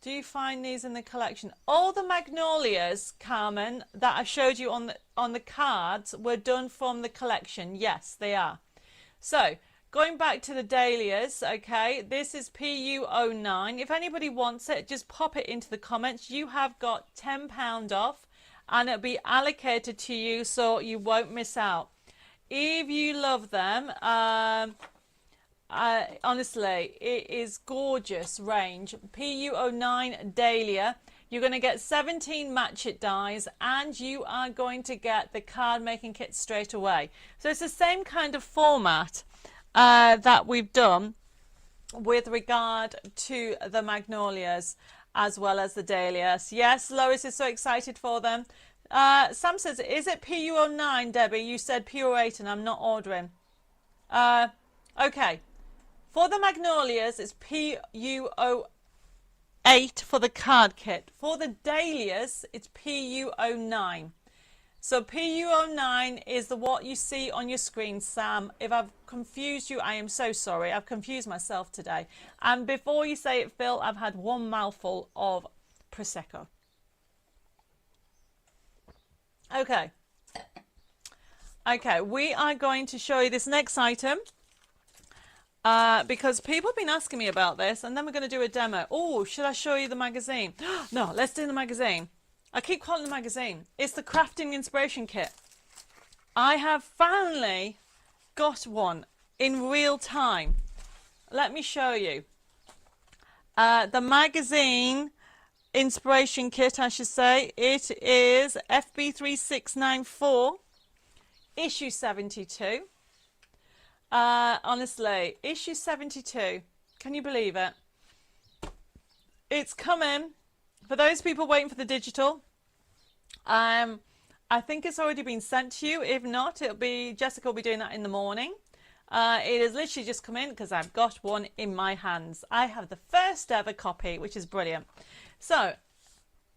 Do you find these in the collection? All the magnolias, Carmen, that I showed you on the cards were done from the collection. Yes, they are. So going back to the dahlias, okay, this is PU09. If anybody wants it, just pop it into the comments. You have got £10 off and it'll be allocated to you so you won't miss out. If you love them, honestly, it is gorgeous range. PU09 Dahlia. You're going to get 17 match it dies and you are going to get the card making kit straight away. So it's the same kind of format that we've done with regard to the magnolias as well as the dahlias. Yes, Lois is so excited for them. Sam says, is it PU09, Debbie? You said PU08 and I'm not ordering. Okay. For the magnolias, it's PU08 for the card kit. For the dahlias, it's PU09. So PU09 is what you see on your screen, Sam. If I've confused you, I am so sorry. I've confused myself today. And before you say it, Phil, I've had one mouthful of Prosecco. Okay. Okay, we are going to show you this next item. Because people have been asking me about this, and then we're going to do a demo. Oh, should I show you the magazine? No, let's do the magazine. I keep calling it the magazine. It's the crafting inspiration kit. I have finally got one in real time. Let me show you. The magazine inspiration kit, I should say. It is FB3694, issue 72. Honestly, issue 72. Can you believe it? It's coming. For those people waiting for the digital, I think it's already been sent to you. If not, it'll be Jessica will be doing that in the morning. It has literally just come in because I've got one in my hands. I have the first ever copy, which is brilliant. So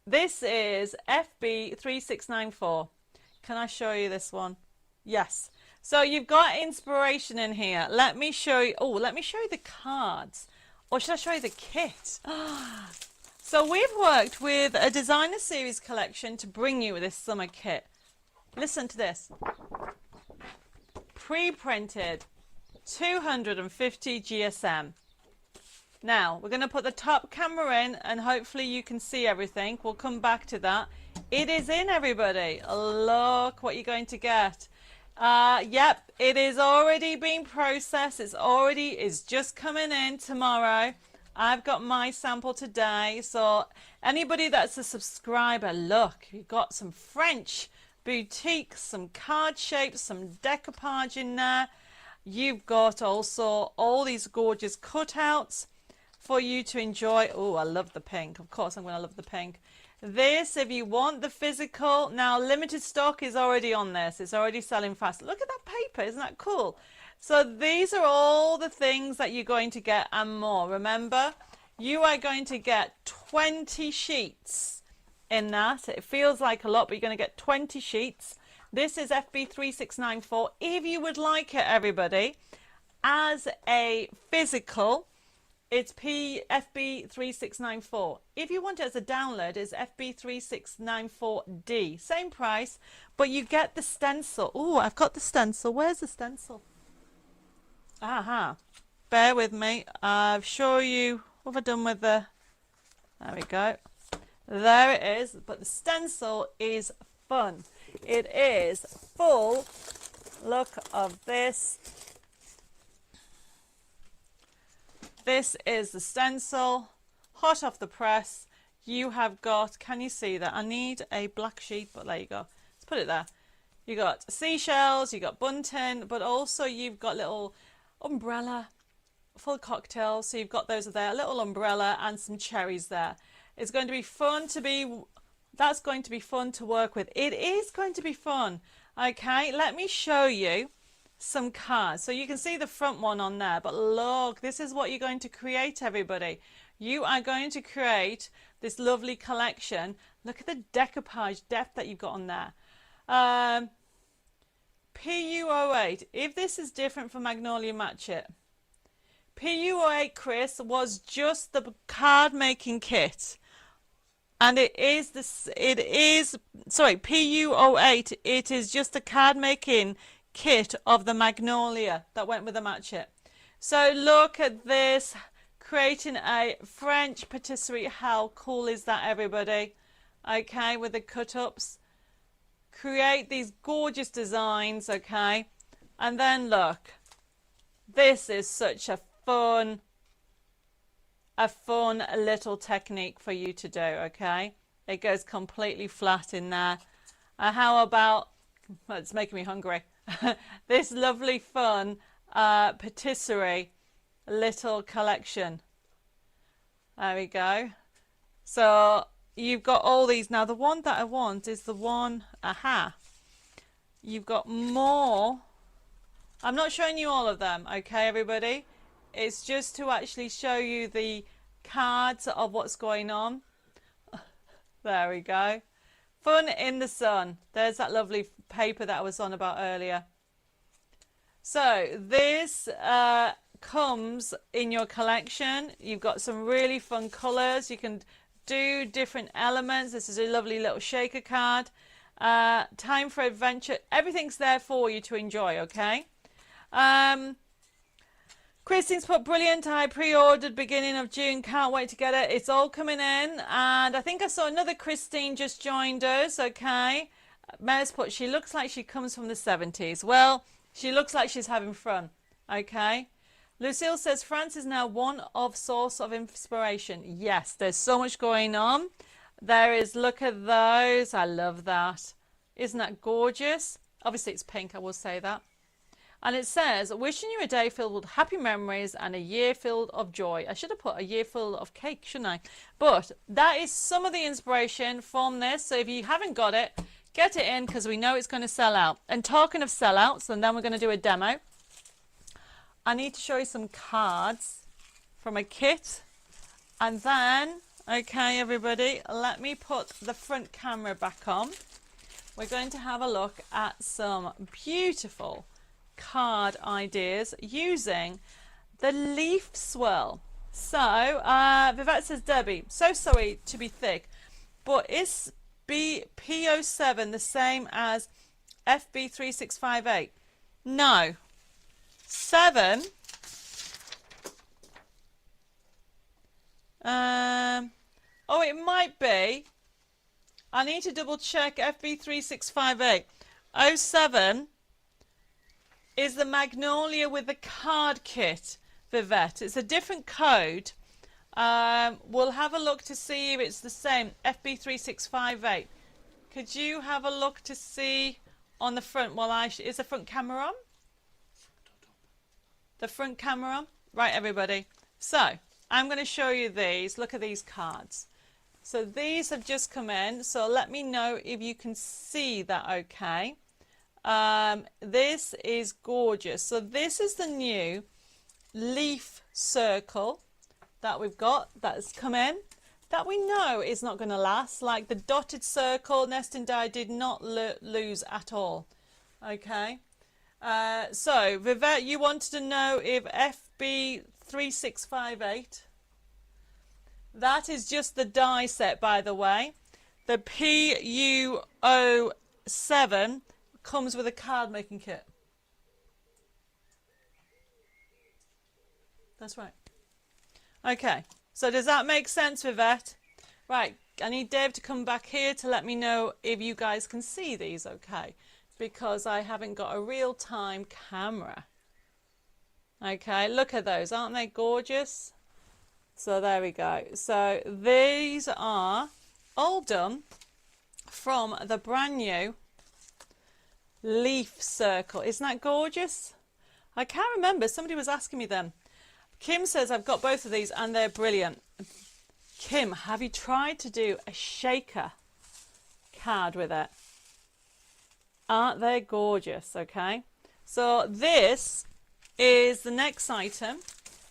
this is FB3694. Can I show you this one? Yes. So you've got inspiration in here. Let me show you. Oh, let me show you the cards. Or should I show you the kit? So we've worked with a designer series collection to bring you this summer kit. Listen to this. Pre-printed 250 GSM. Now we're going to put the top camera in and hopefully you can see everything. We'll come back to that. It is in, everybody. Look what you're going to get. Yep, it is already being processed. It's just coming in tomorrow. I've got my sample today. So anybody that's a subscriber, look, you've got some French boutique, some card shapes, some decoupage in there. You've got also all these gorgeous cutouts for you to enjoy. Oh, I love the pink. Of course, I'm going to love the pink. This, if you want the physical, now limited stock is already on this. It's already selling fast. Look at that paper. Isn't that cool? So these are all the things that you're going to get and more. Remember, you are going to get 20 sheets in that. It feels like a lot, but you're going to get 20 sheets. This is FB3694. If you would like it, everybody, as a physical, it's FB3694. If you want it as a download, it's FB3694D. Same price, but you get the stencil. Oh, I've got the stencil. Where's the stencil? Aha. Bear with me. I'll show you. What have I done with the... There we go. There it is. But the stencil is fun. It is full. Look of this. This is the stencil, hot off the press. You have got, can you see that? I need a black sheet, but there you go. Let's put it there. You got seashells, you got bunting, but also you've got little umbrella, full cocktails. So you've got those there, a little umbrella and some cherries there. It's going to be fun to be, that's going to be fun to work with. It is going to be fun. Okay, let me show you some cards. So you can see the front one on there, but look, this is what you're going to create, everybody. You are going to create this lovely collection. Look at the decoupage depth that you've got on there. PU08, if this is different from Magnolia, match it. PU08, Chris, was just the card making kit. And it is this, PU08, it is just the card making kit of the Magnolia that went with the match it. So look at this, creating a French patisserie. How cool is that, everybody? Okay, with the cut-ups. Create these gorgeous designs, okay? And then look, this is such a fun little technique for you to do, okay? It goes completely flat in there. How about, well, it's making me hungry. This lovely fun patisserie little collection. There we go. So you've got all these. Now the one that I want is the one, aha. You've got more. I'm not showing you all of them, okay, everybody? It's just to actually show you the cards of what's going on. There we go. Fun in the sun. There's that lovely paper that I was on about earlier. So this comes in your collection. You've got some really fun colours. You can do different elements. This is a lovely little shaker card. Time for adventure. Everything's there for you to enjoy, okay? Christine's put brilliant. I pre-ordered beginning of June. Can't wait to get it. It's all coming in. And I think I saw another Christine just joined us. Okay. Mayor's put, she looks like she comes from the 70s. Well, she looks like she's having fun. Okay. Lucille says France is now one of source of inspiration. Yes, there's so much going on. There is, look at those. I love that. Isn't that gorgeous? Obviously it's pink, I will say that. And it says, wishing you a day filled with happy memories and a year filled of joy. I should have put a year full of cake, shouldn't I? But that is some of the inspiration from this. So if you haven't got it, get it in because we know it's going to sell out. And talking of sellouts, and then we're going to do a demo. I need to show you some cards from a kit. And then, okay, everybody, let me put the front camera back on. We're going to have a look at some beautiful card ideas using the leaf swirl. So Vivette says, Debbie, so sorry to be thick, but is PO7 the same as FB3658? No. 7 oh, it might be. I need to double check. FB3658 07 is the Magnolia with the card kit, Vivette. It's a different code, We'll have a look to see if it's the same. FB3658. Could you have a look to see on the front while is the front camera on? The front camera on? Right, everybody. So, I'm going to show you these. Look at these cards. So, these have just come in. So, let me know if you can see that okay. This is gorgeous. So, this is the new leaf circle that we've got that has come in, that we know is not going to last. Like the dotted circle, nesting die did not lose at all. Okay. So, Vivette, you wanted to know if FB3658, that is just the die set, by the way. The PU07 comes with a card making kit. That's right. Okay, so does that make sense, Vivette? Right, I need Dave to come back here to let me know if you guys can see these okay, because I haven't got a real-time camera. Okay, look at those, aren't they gorgeous? So there we go. So these are all done from the brand new leaf circle. Isn't that gorgeous? I can't remember, somebody was asking me then. Kim says I've got both of these and they're brilliant. Kim, have you tried to do a shaker card with it? Aren't they gorgeous? Okay, so this is the next item,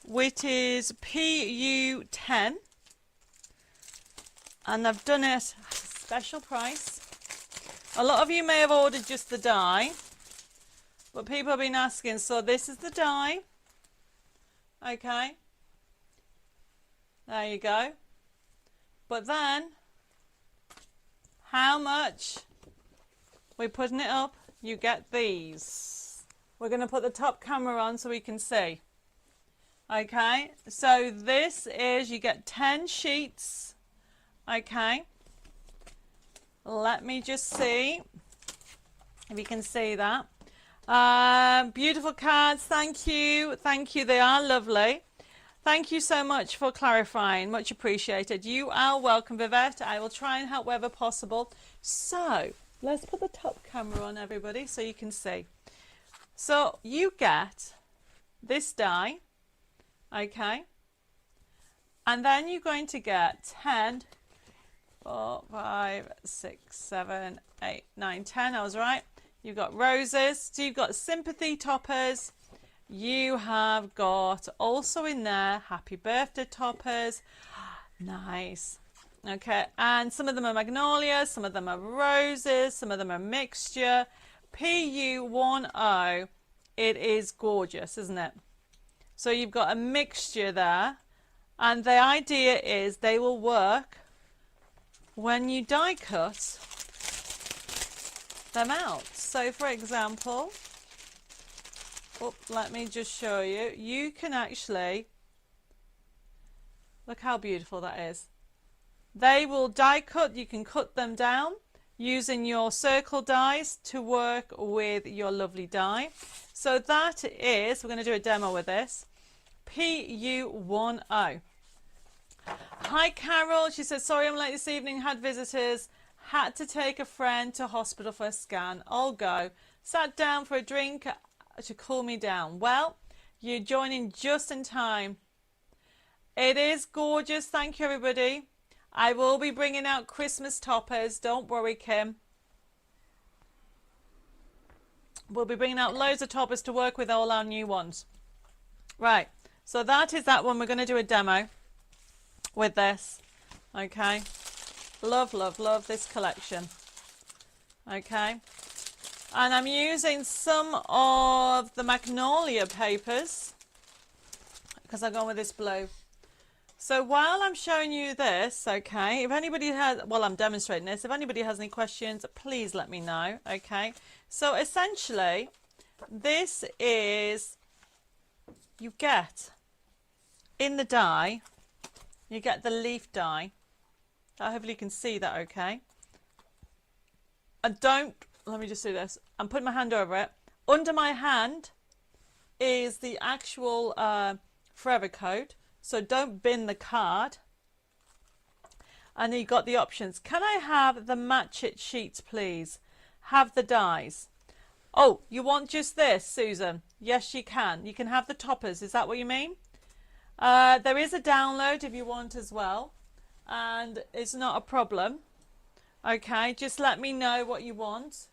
which is PU10, and I've done it at a special price. A lot of you may have ordered just the die, but people have been asking. So this is the die. Okay, there you go. But then, how much we're putting it up, you get these. We're going to put the top camera on so we can see. Okay, so this is, you get 10 sheets. Okay, let me just see if you can see that. Beautiful cards, thank you, they are lovely. Thank you so much for clarifying, much appreciated. You are welcome, Vivette. I will try and help wherever possible. So let's put the top camera on, everybody, so you can see. So you get this die, okay, and then you're going to get 10, 4, 5, 6, 7, 8, 9, 10, I was right. You've got roses, so you've got sympathy toppers, you have got also in there happy birthday toppers. Nice. Okay, and some of them are magnolia, some of them are roses, some of them are mixture. PU10, it is gorgeous, isn't it? So you've got a mixture there, and the idea is they will work when you die cut them out. So for example, let me just show you. You can actually, look how beautiful that is. They will die cut, you can cut them down using your circle dies to work with your lovely die. So that is, we're going to do a demo with this, PU10. Hi Carol, she says, sorry I'm late this evening, had visitors, had to take a friend to hospital for a scan. I'll go. Sat down for a drink to cool me down. Well, you're joining just in time. It is gorgeous. Thank you, everybody. I will be bringing out Christmas toppers. Don't worry, Kim. We'll be bringing out loads of toppers to work with all our new ones. Right. So that is that one. We're going to do a demo with this. Okay. Love, love, love this collection. Okay. And I'm using some of the Magnolia papers because I've gone with this blue. So while I'm showing you this, okay, if anybody has, well, I'm demonstrating this. If anybody has any questions, please let me know. Okay. So essentially, this is, you get in the die, you get the leaf die. Hopefully you can see that okay. And don't, let me just do this. I'm putting my hand over it. Under my hand is the actual forever code. so don't bin the card. And you got the options. Can I have the match it sheets, please? Have the dies. Oh, you want just this, Susan? Yes, you can. You can have the toppers. Is that what you mean? There is a download if you want as well. And it's not a problem. Okay, just let me know what you want.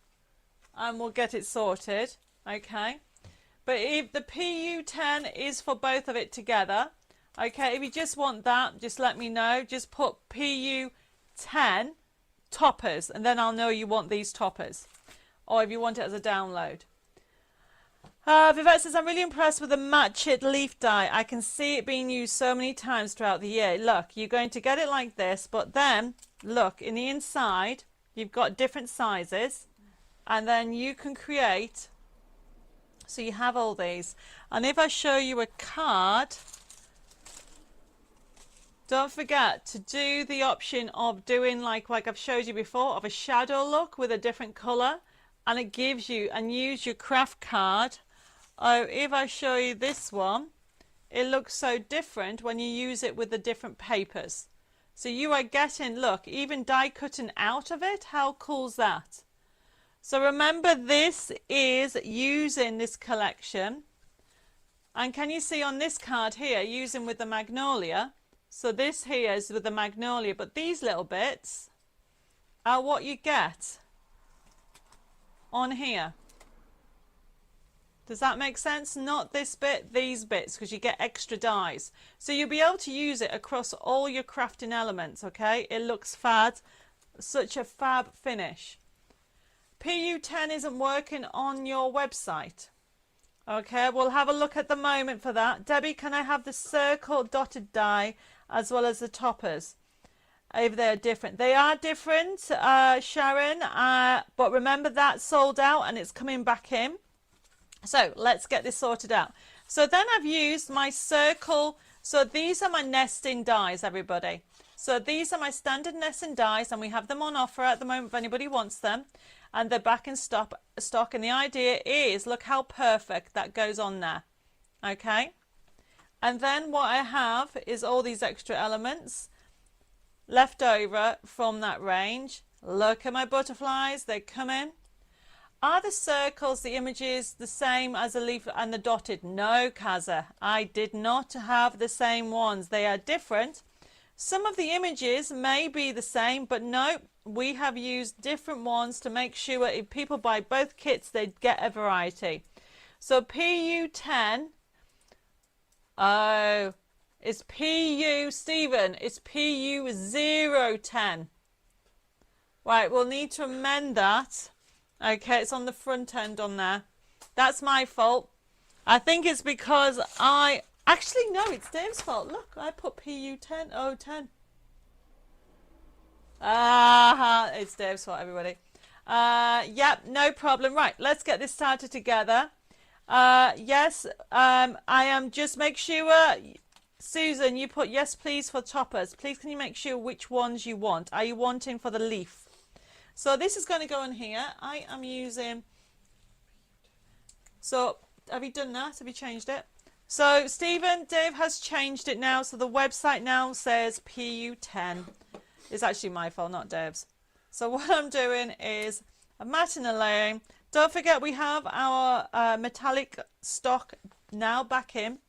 And we'll get it sorted. Okay. But if the PU10 is for both of it together. Okay, if you just want that, just let me know. Just put PU10 toppers, and then I'll know you want these toppers. Or if you want it as a download. Vivette says, I'm really impressed with the Match It leaf die. I can see it being used so many times throughout the year. Look, you're going to get it like this, but then, look, in the inside, you've got different sizes, and then you can create, so you have all these. And if I show you a card, don't forget to do the option of doing like I've showed you before, of a shadow look with a different colour, and it gives you, and use your craft card. Oh, if I show you this one, it looks so different when you use it with the different papers. So you are getting, look, even die cutting out of it. How cool is that? So remember, this is using this collection. And can you see on this card here, using with the Magnolia? So this here is with the Magnolia, but these little bits are what you get on here. Does that make sense? Not this bit, these bits, because you get extra dies. So you'll be able to use it across all your crafting elements, okay? It looks fab, such a fab finish. PU10 isn't working on your website. Okay, we'll have a look at the moment for that. Debbie, can I have the circle dotted die as well as the toppers? If they're different. They are different, Sharon, but remember that sold out and it's coming back in. So let's get this sorted out. So then I've used my circle. So these are my nesting dies, everybody. So these are my standard nesting dies, and we have them on offer at the moment if anybody wants them. And they're back in stock. And the idea is, look how perfect that goes on there. Okay. And then what I have is all these extra elements left over from that range. Look at my butterflies. They come in. Are the circles, the images, the same as the leaf and the dotted? No, Kaza. I did not have the same ones. They are different. Some of the images may be the same, but no, we have used different ones to make sure if people buy both kits, they get a variety. So PU10, oh, it's PU, Stephen, it's PU010. Right, we'll need to amend that. Okay, it's on the front end on there. That's my fault. I think it's because actually, no, it's Dave's fault. Look, I put PU10, 010. It's Dave's fault, everybody. Yep, no problem. Right, let's get this started together. Yes, I am just make sure, Susan, you put yes, please, for toppers. Please, can you make sure which ones you want? Are you wanting for the leaf? So this is going to go in here. I am using, so have you done that? Have you changed it? So Stephen, Dave has changed it now. So the website now says PU10. It's actually my fault, not Dave's. So what I'm doing is I'm matting and layering. Don't forget we have our metallic stock now back in.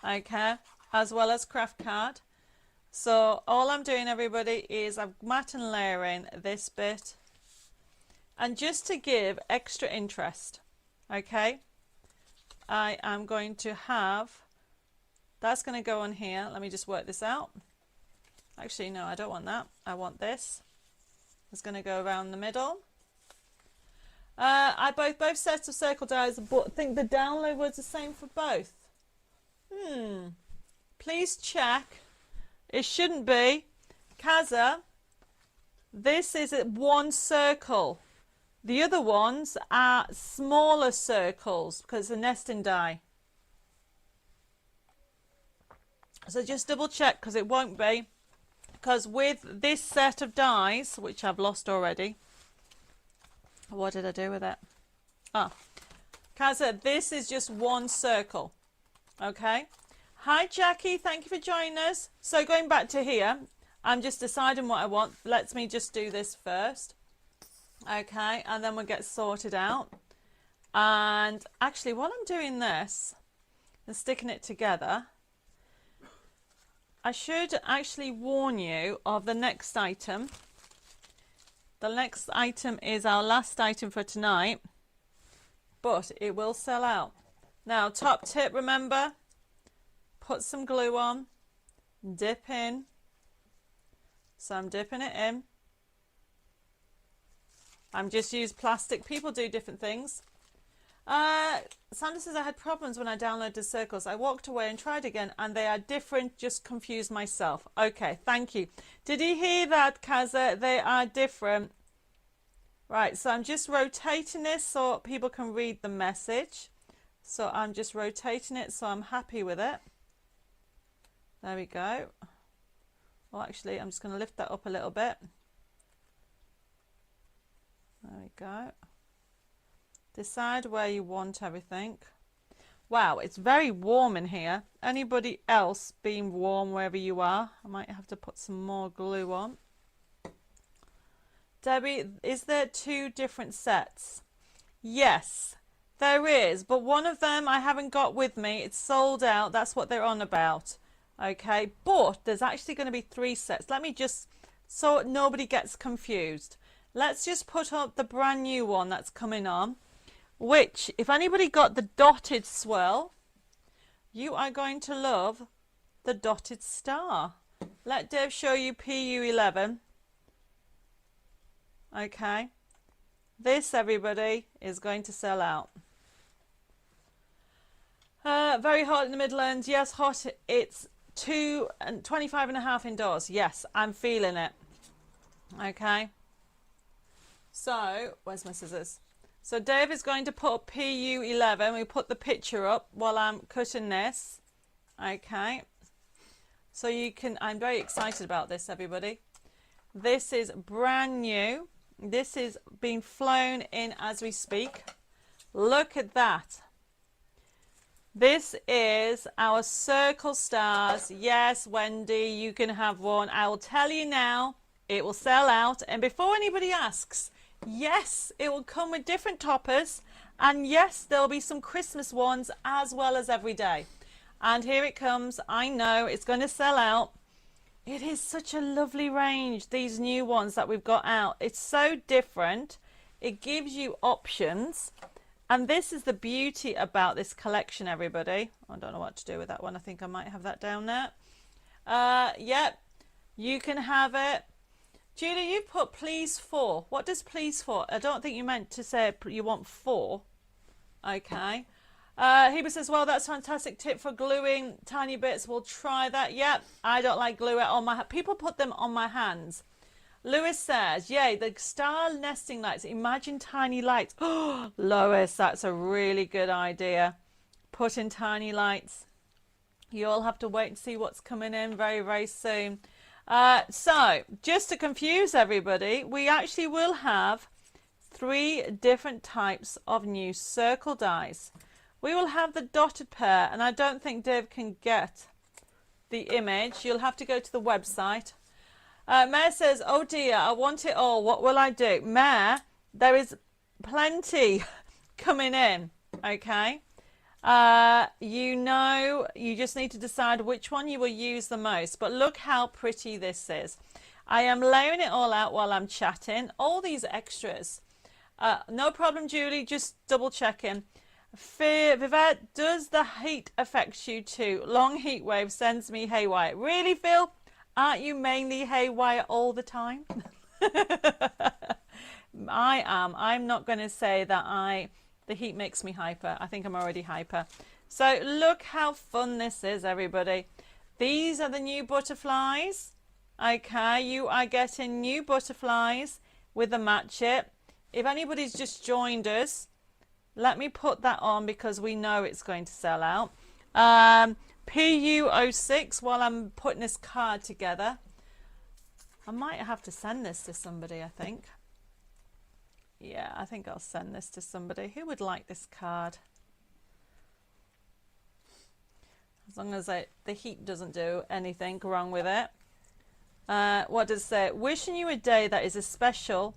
Okay, as well as craft card. So all I'm doing, everybody, is I'm matte and layering this bit, and just to give extra interest, okay, I am going to have, that's going to go on here. Let me just work this out. Actually, no, I don't want that. I want this. It's going to go around the middle. I both sets of circle dies, but I think the download was the same for both. Please check. It shouldn't be. Kaza, this is one circle. The other ones are smaller circles because it's a nesting die. So just double check, because it won't be. Because with this set of dies, which I've lost already. What did I do with it? Kaza, this is just one circle. Okay. Hi Jackie, thank you for joining us. So going back to here, I'm just deciding what I want. Let me just do this first. Okay, and then we'll get sorted out. And actually, while I'm doing this and sticking it together, I should actually warn you of the next item. The next item is our last item for tonight, but it will sell out. Now, top tip, remember, put some glue on, dip in. So I'm dipping it in. I'm just used plastic. People do different things. Sandra says I had problems when I downloaded circles. I walked away and tried again and they are different, just confused myself. Okay, thank you. Did you hear that, Kaza? They are different. Right, so I'm just rotating this so people can read the message. So I'm just rotating it so I'm happy with it. There we go. Well, actually, I'm just going to lift that up a little bit. There we go. Decide where you want everything. Wow, it's very warm in here. Anybody else being warm wherever you are? I might have to put some more glue on. Debbie, is there 2 different sets? Yes, there is, but one of them I haven't got with me. It's sold out. That's what they're on about. Okay, but there's actually going to be 3 sets. Let me just, so nobody gets confused. Let's just put up the brand new one that's coming on, which, if anybody got the dotted swirl, you are going to love the dotted star. Let Dave show you PU11. Okay, this, everybody, is going to sell out. Very hot in the Midlands. Yes, hot. It's 25.5 indoors. Yes, I'm feeling it. Okay. So, where's my scissors? So Dave is going to put up PU11. We put the picture up while I'm cutting this. Okay. So you can, I'm very excited about this, everybody. This is brand new. This is being flown in as we speak. Look at that. This is our circle stars. Yes, Wendy, you can have one. I will tell you now, it will sell out. And before anybody asks, yes, it will come with different toppers. And yes, there'll be some Christmas ones as well as every day. And here it comes. I know it's going to sell out. It is such a lovely range, these new ones that we've got out. It's so different. It gives you options. And this is the beauty about this collection, everybody. I don't know what to do with that one. I think I might have that down there. Yep, you can have it. Julie, you put please 4. What does please 4? I don't think you meant to say you want 4. Okay. Heba says, well, that's a fantastic tip for gluing tiny bits. We'll try that. Yep, I don't like glue it on my hand. People put them on my hands. Lewis says, yay, the star nesting lights. Imagine tiny lights. Oh, Lois, that's a really good idea. Put in tiny lights. You'll have to wait and see what's coming in very, very soon. So, just to confuse everybody, we actually will have 3 different types of new circle dies. We will have the dotted pair, and I don't think Dave can get the image. You'll have to go to the website. Mare says, oh dear, I want it all. What will I do? Mare, there is plenty coming in, okay? You know, you just need to decide which one you will use the most. But look how pretty this is. I am layering it all out while I'm chatting. All these extras. No problem, Julie, just double checking. Vivette, does the heat affect you too? Long heat wave sends me haywire. Really, Phil? Aren't you mainly haywire all the time? I am. I'm not going to say that the heat makes me hyper. I think I'm already hyper. So look how fun this is, everybody. These are the new butterflies. Okay, you are getting new butterflies with the match it. If anybody's just joined us, let me put that on because we know it's going to sell out. PU06, while I'm putting this card together. I might have to send this to somebody, I think. Yeah, I think I'll send this to somebody. Who would like this card? as long as the heat doesn't do anything wrong with it. What does it say? Wishing you a day that is special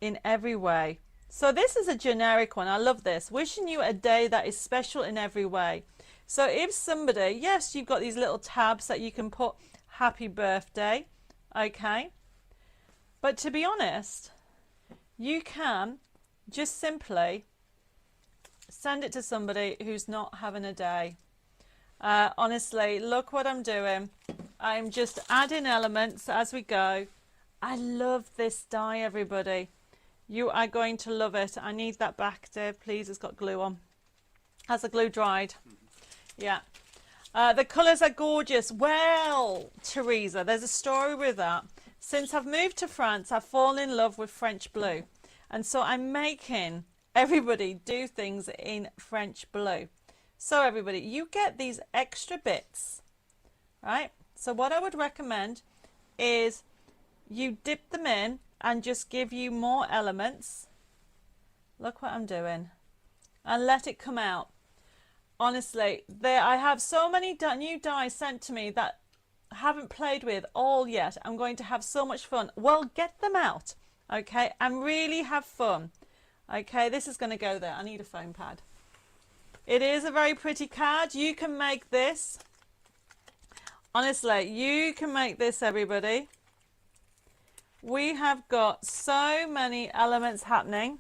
in every way. So this is a generic one. I love this. Wishing you a day that is special in every way. So if somebody, yes, you've got these little tabs that you can put happy birthday, okay? But to be honest, you can just simply send it to somebody who's not having a day. Honestly, look what I'm doing. I'm just adding elements as we go. I love this die, everybody. You are going to love it. I need that back, Dave, please. It's got glue on. Has the glue dried? Yeah. The colours are gorgeous. Well, Teresa, there's a story with that. Since I've moved to France, I've fallen in love with French blue. And so I'm making everybody do things in French blue. So everybody, you get these extra bits, right? So what I would recommend is you dip them in and just give you more elements. Look what I'm doing. And let it come out. Honestly, I have so many new dies sent to me that I haven't played with all yet. I'm going to have so much fun. Well, get them out, okay? And really have fun. Okay, this is going to go there. I need a foam pad. It is a very pretty card. You can make this. Honestly, you can make this, everybody. We have got so many elements happening.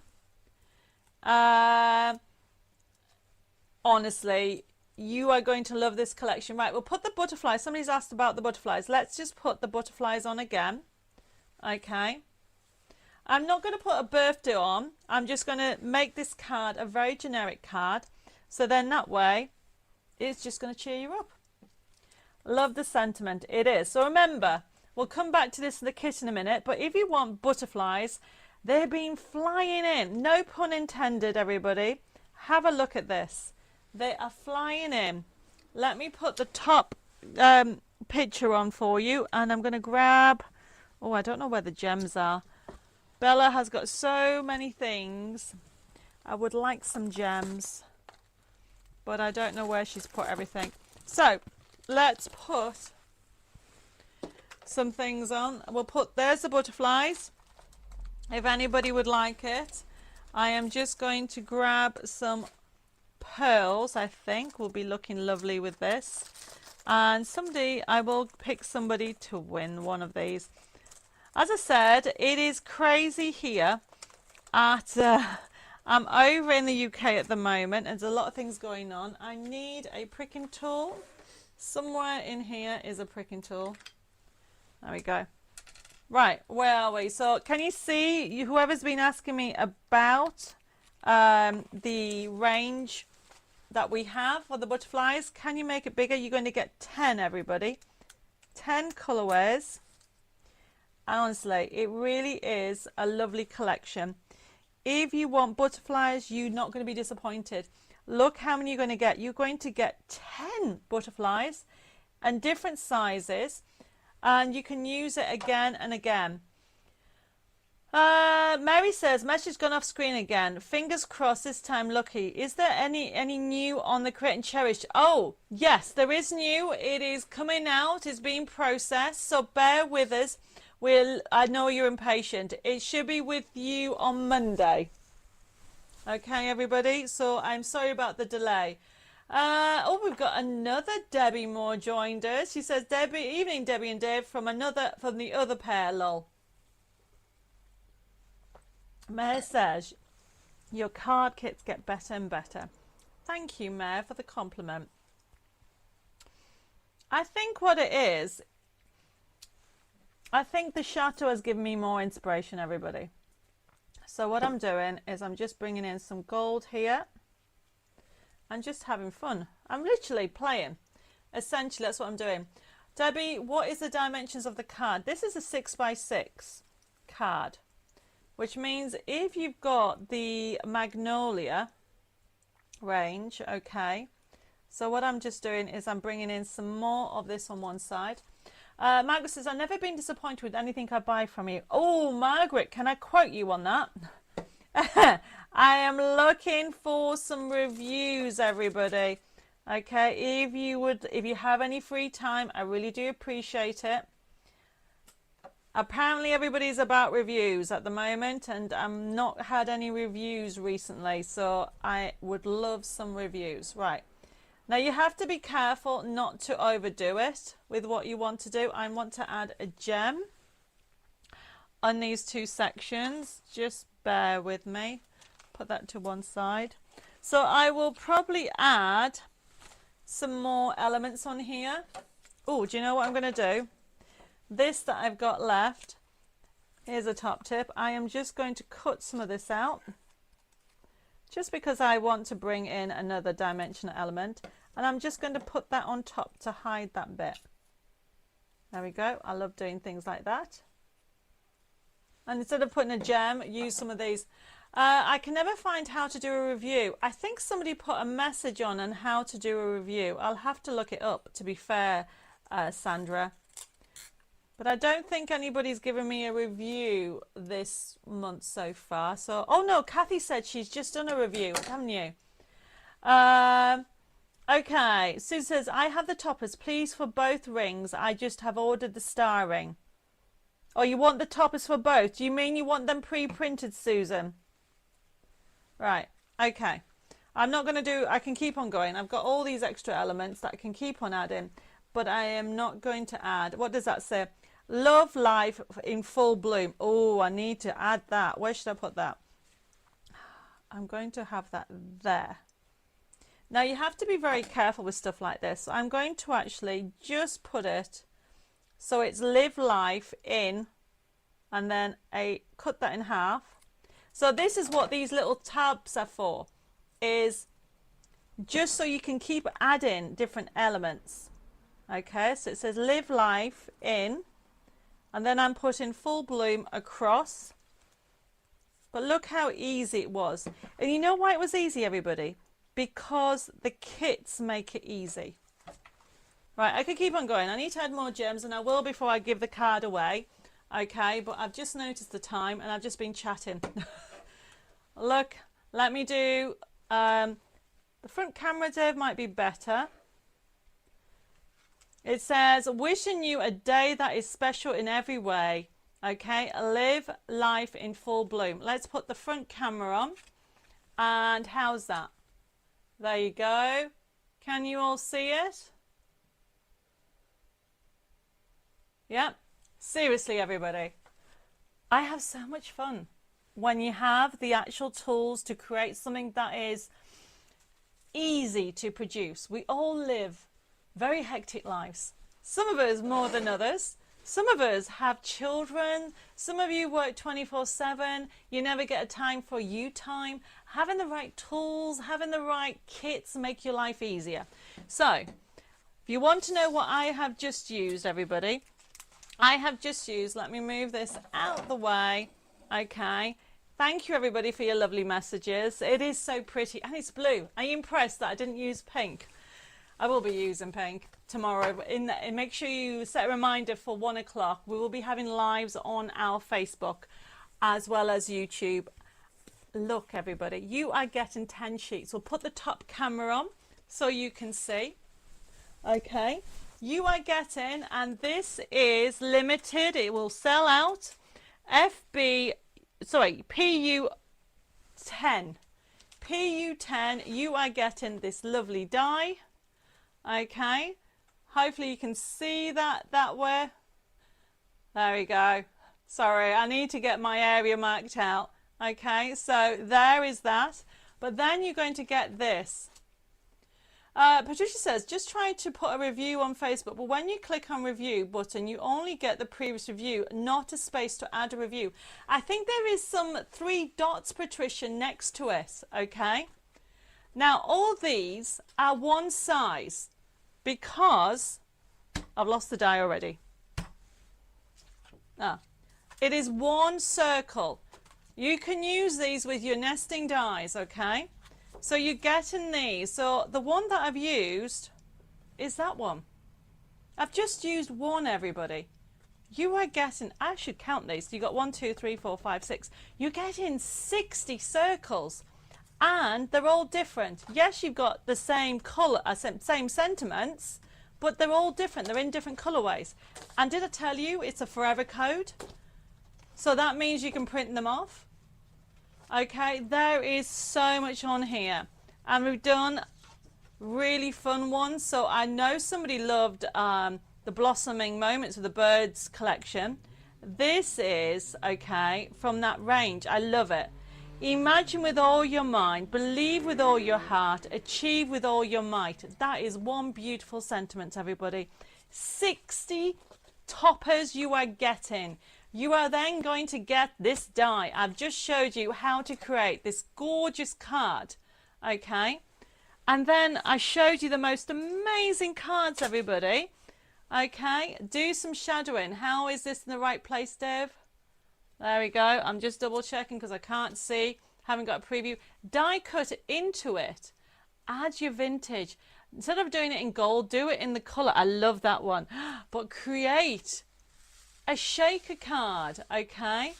Honestly, you are going to love this collection. Right, we'll put the butterflies. Somebody's asked about the butterflies. Let's just put the butterflies on again. Okay. I'm not going to put a birthday on. I'm just going to make this card a very generic card. So then that way, it's just going to cheer you up. Love the sentiment. It is. So remember, we'll come back to this in the kit in a minute. But if you want butterflies, they've been flying in. No pun intended, everybody. Have a look at this. They are flying in. Let me put the top picture on for you. And I'm going to grab... Oh, I don't know where the gems are. Bella has got so many things. I would like some gems, but I don't know where she's put everything. So let's put some things on. We'll put, there's the butterflies, if anybody would like it. I am just going to grab some pearls. I think will be looking lovely with this. And I will pick somebody to win one of these. As I said, it is crazy here at, I'm over in the UK at the moment. There's a lot of things going on. I need a pricking tool. Somewhere in here is a pricking tool. There we go. Right, where are we? So can you see, whoever's been asking me about the range that we have for the butterflies, can you make it bigger? You're going to get 10, everybody. 10 colorways. Honestly, it really is a lovely collection. If you want butterflies, you're not going to be disappointed. Look how many you're going to get. You're going to get 10 butterflies and different sizes, and you can use it again and again. Mary says, message gone off screen again. Fingers crossed this time lucky. Is there any new on the Create and Cherish? Oh, yes, there is new. It is coming out. It's being processed, so bear with us. I know you're impatient. It should be with you on Monday. Okay, everybody. So I'm sorry about the delay. Oh, we've got another Debbie Moore joined us. She says, evening, Debbie and Dave, from the other pair, lol. Mare says, your card kits get better and better. Thank you, Mare, for the compliment. I think what it is, I think the Chateau has given me more inspiration, everybody. So what I'm doing is I'm just bringing in some gold here and just having fun. I'm literally playing. Essentially, that's what I'm doing. Debbie, what is the dimensions of the card? This is a 6x6 card, which means if you've got the Magnolia range, okay. So what I'm just doing is I'm bringing in some more of this on one side. Margaret says, I've never been disappointed with anything I buy from you. Oh, Margaret, can I quote you on that? I am looking for some reviews, everybody. Okay, if you have any free time, I really do appreciate it. Apparently everybody's about reviews at the moment, and I'm not had any reviews recently, so I would love some reviews. Right, now you have to be careful not to overdo it with what you want to do. I want to add a gem on these two sections. Just bear with me. Put that to one side. So I will probably add some more elements on here. Oh, do you know what I'm going to do? This that I've got left, here's a top tip. I am just going to cut some of this out, just because I want to bring in another dimensional element, and I'm just going to put that on top to hide that bit. There we go. I love doing things like that. And instead of putting a gem, use some of these. I can never find how to do a review. I think somebody put a message on how to do a review. I'll have to look it up, to be fair, Sandra. But I don't think anybody's given me a review this month so far. So, oh no, Kathy said she's just done a review, haven't you? Okay, Sue says, I have the toppers, please, for both rings. I just have ordered the star ring. Oh, you want the toppers for both? Do you mean you want them pre-printed, Susan? Right, okay. I'm not going to do, I can keep on going. I've got all these extra elements that I can keep on adding, but I am not going to add, what does that say? Love life in full bloom. Oh, I need to add that. Where should I put that? I'm going to have that there. Now you have to be very careful with stuff like this. So I'm going to actually just put it so it's live life in, and then cut that in half. So this is what these little tabs are for, is just so you can keep adding different elements. Okay, so it says live life in, and then I'm putting full bloom across. But look how easy it was. And you know why it was easy, everybody? Because the kits make it easy. Right, I could keep on going. I need to add more gems, and I will before I give the card away. Okay, but I've just noticed the time, and I've just been chatting. Look, let me do the front camera, Dave, might be better. It says, wishing you a day that is special in every way. Okay, live life in full bloom. Let's put the front camera on. And how's that? There you go. Can you all see it? Yep. Seriously, everybody. I have so much fun when you have the actual tools to create something that is easy to produce. We all live very hectic lives. Some of us more than others. Some of us have children. Some of you work 24/7. You never get a time for you time. Having the right tools, having the right kits make your life easier. So, if you want to know what I have just used, everybody, I have just used, let me move this out the way. Okay. Thank you, everybody, for your lovely messages. It is so pretty, and it's blue. Are you impressed that I didn't use pink? I will be using pink tomorrow. Make sure you set a reminder for 1 o'clock. We will be having lives on our Facebook as well as YouTube. Look, everybody, you are getting 10 sheets. We'll put the top camera on so you can see. Okay, you are getting, and this is limited. It will sell out. PU10. PU10, you are getting this lovely die. Okay, hopefully you can see that way. There we go. Sorry, I need to get my area marked out. Okay, so there is that. But then you're going to get this. Patricia says, just try to put a review on Facebook, but when you click on review button, you only get the previous review, not a space to add a review. I think there is some 3 dots, Patricia, next to it. Okay, now all these are one size because I've lost the die already. It is one circle. You can use these with your nesting dies. Okay, so you're getting these. So the one that I've used is that one. I've just used one, everybody. You are getting, I should count these. You got 1, 2, 3, 4, 5, 6. You're getting 60 circles And they're all different. Yes, you've got the same colour, same sentiments, but they're all different. They're in different colourways. And did I tell you it's a forever code? So that means you can print them off. Okay, there is so much on here. And we've done really fun ones. So I know somebody loved the Blossoming Moments of the Birds collection. This is, okay, from that range. I love it. Imagine with all your mind, believe with all your heart, achieve with all your might. That is one beautiful sentiment, everybody. 60 toppers you are getting. You are then going to get this die. I've just showed you how to create this gorgeous card, okay? And then I showed you the most amazing cards, everybody. Okay, do some shadowing. How is this in the right place, Dev? There we go. I'm just double checking because I can't see. Haven't got a preview. Die cut into it. Add your vintage. Instead of doing it in gold, do it in the colour. I love that one. But create a shaker card, okay?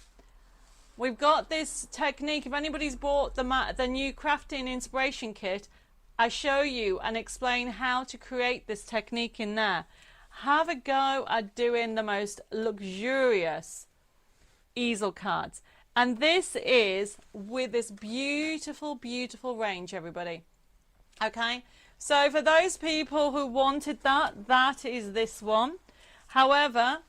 We've got this technique. If anybody's bought the new crafting inspiration kit, I show you and explain how to create this technique in there. Have a go at doing the most luxurious easel cards. And this is with this beautiful, beautiful range, everybody. Okay, so for those people who wanted that, that is this one. However,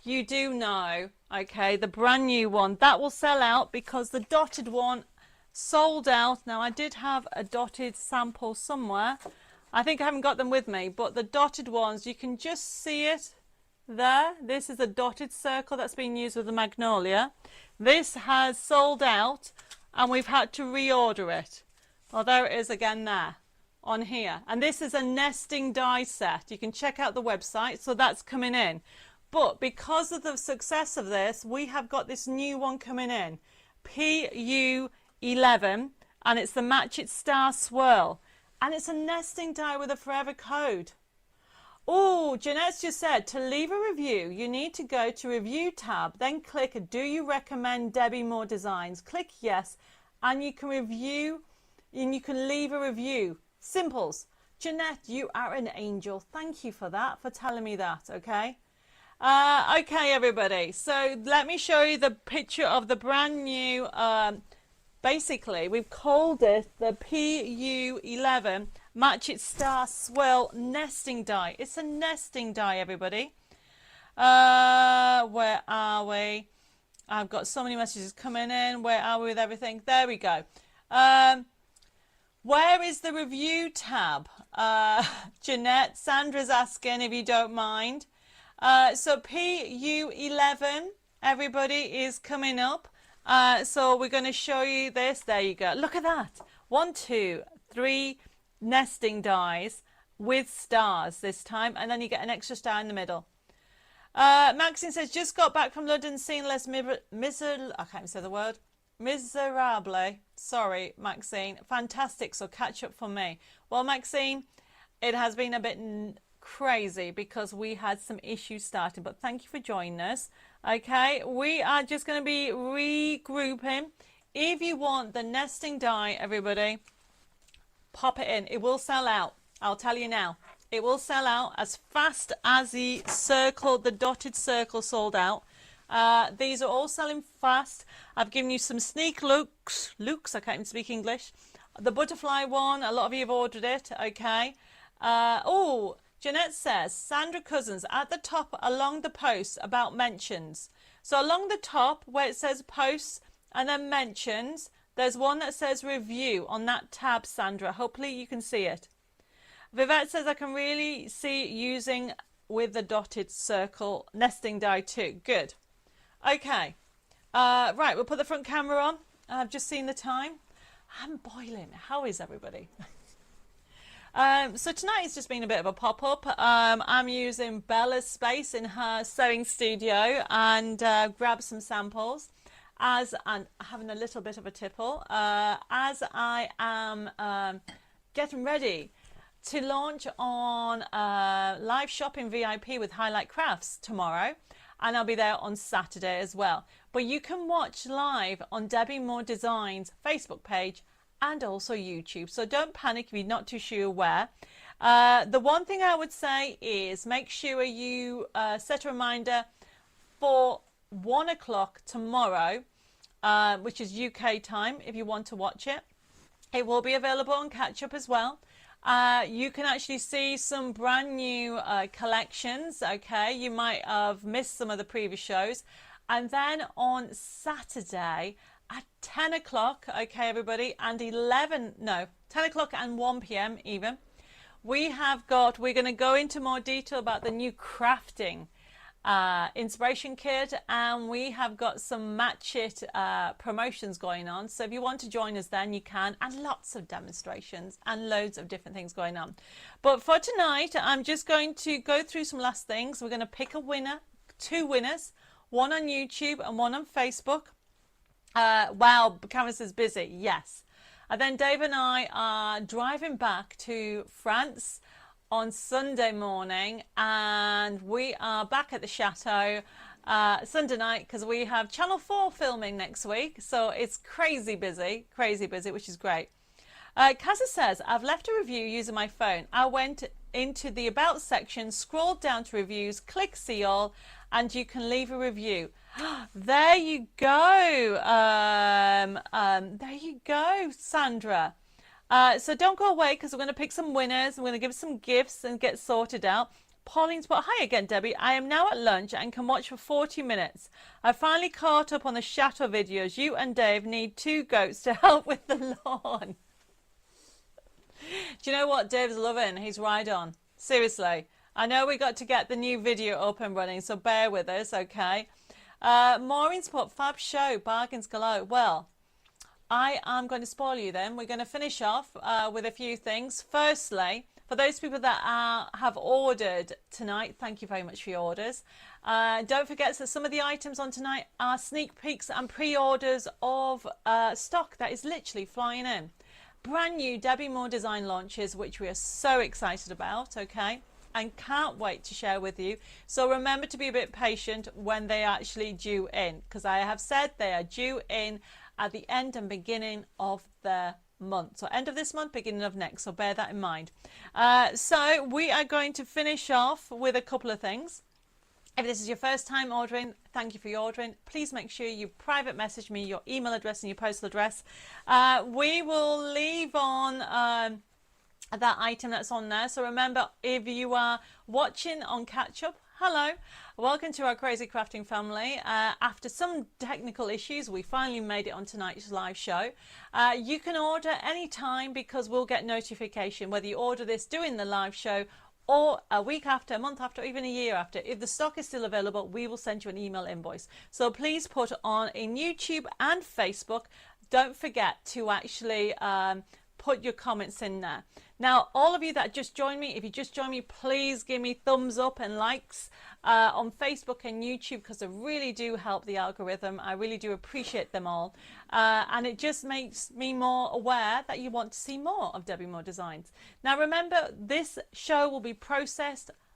you do know, okay, the brand new one, that will sell out because the dotted one sold out. Now, I did have a dotted sample somewhere. I think I haven't got them with me, but the dotted ones, you can just see it there. This is a dotted circle that's been used with the Magnolia. This has sold out and we've had to reorder it. Well, there it is again there on here. And this is a nesting die set. You can check out the website, so that's coming in. But because of the success of this, we have got this new one coming in, PU11, and it's the Match It Star Swirl. And it's a nesting die with a forever code. Oh, Jeanette's just said to leave a review, you need to go to review tab, then click do you recommend Debbie Moore Designs? Click yes, and you can review, and you can leave a review. Simples. Jeanette, you are an angel. Thank you for that, for telling me that, okay? Okay, everybody. So let me show you the picture of the brand new, basically, we've called it the PU11 Match It Star Swirl nesting die. It's a nesting die, everybody. Where are we? I've got so many messages coming in. Where are we with everything? There we go. Where is the review tab? Jeanette, Sandra's asking if you don't mind. So PU11, everybody, is coming up. So we're going to show you this. There you go. Look at that. 1, 2, 3 nesting dies with stars this time. And then you get an extra star in the middle. Maxine says, just got back from London, seeing Les Miserables. I can't even say the word. Miserable. Sorry, Maxine. Fantastic. So catch up for me. Well, Maxine, it has been a bit crazy because we had some issues starting. But thank you for joining us. Okay, we are just going to be regrouping. If you want the nesting die, everybody, pop it in. It will sell out. I'll tell you now. It will sell out as fast as the circle, the dotted circle sold out. These are all selling fast. I've given you some sneak looks. I can't even speak English. The butterfly one, a lot of you have ordered it. Okay. Oh, Jeanette says, Sandra Cousins, at the top along the posts about mentions. So along the top where it says posts and then mentions, there's one that says review on that tab, Sandra. Hopefully you can see it. Vivette says, I can really see using with the dotted circle nesting die too. Good. Okay. Right, we'll put the front camera on. I've just seen the time. I'm boiling. How is everybody? So tonight it's just been a bit of a pop-up. I'm using Bella's space in her sewing studio and grab some samples and having a little bit of a tipple as I am getting ready to launch on live shopping VIP with Highlight Crafts tomorrow, and I'll be there on Saturday as well. But you can watch live on Debbie Moore Designs Facebook page and also YouTube. So don't panic if you're not too sure where. The one thing I would say is make sure you set a reminder for 1 o'clock tomorrow, which is UK time, if you want to watch it. It will be available on Catch Up as well. You can actually see some brand new collections. Okay, you might have missed some of the previous shows. And then on Saturday at 10 o'clock, okay, everybody, and 10 o'clock and 1 p.m. even, we're going to go into more detail about the new crafting inspiration kit, and we have got some match it promotions going on. So if you want to join us, then you can, and lots of demonstrations and loads of different things going on. But for tonight, I'm just going to go through some last things. We're going to pick a winner, 2 winners, one on YouTube and one on Facebook. Wow, Canvas is busy. Yes. And then Dave and I are driving back to France on Sunday morning, and we are back at the chateau Sunday night because we have Channel 4 filming next week. So it's crazy busy, which is great. Kaza says, I've left a review using my phone. I went into the About section, scrolled down to reviews, click See All, and you can leave a review. There you go. There you go, Sandra. So don't go away because we're going to pick some winners. We're going to give some gifts and get sorted out. Pauline's put, hi again, Debbie. I am now at lunch and can watch for 40 minutes. I finally caught up on the Chateau videos. You and Dave need 2 goats to help with the lawn. Do you know what Dave's loving? He's right on. Seriously. I know we got to get the new video up and running, so bear with us, okay? Maureen's put, fab show, bargains galore. Well, I am going to spoil you then. We're going to finish off with a few things. Firstly, for those people that have ordered tonight, thank you very much for your orders. Don't forget that some of the items on tonight are sneak peeks and pre-orders of stock that is literally flying in. Brand new Debbie Moore design launches, which we are so excited about, okay? And can't wait to share with you. So remember to be a bit patient when they are actually due in, because I have said they are due in at the end and beginning of the month. So end of this month, beginning of next. So bear that in mind. So we are going to finish off with a couple of things. If this is your first time ordering, thank you for your ordering. Please make sure you private message me your email address and your postal address. We will leave on that item that's on there. So remember, if you are watching on Catch Up, hello, welcome to our crazy crafting family. After some technical issues, we finally made it on tonight's live show. You can order anytime because we'll get notification whether you order this during the live show or a week after, a month after, or even a year after. If the stock is still available, we will send you an email invoice. So please put on in YouTube and Facebook. Don't forget to actually put your comments in there. Now, all of you that just joined me, if you just joined me, please give me thumbs up and likes on Facebook and YouTube, because they really do help the algorithm. I really do appreciate them all. And it just makes me more aware that you want to see more of Debbie Moore Designs. Now, remember, this show will be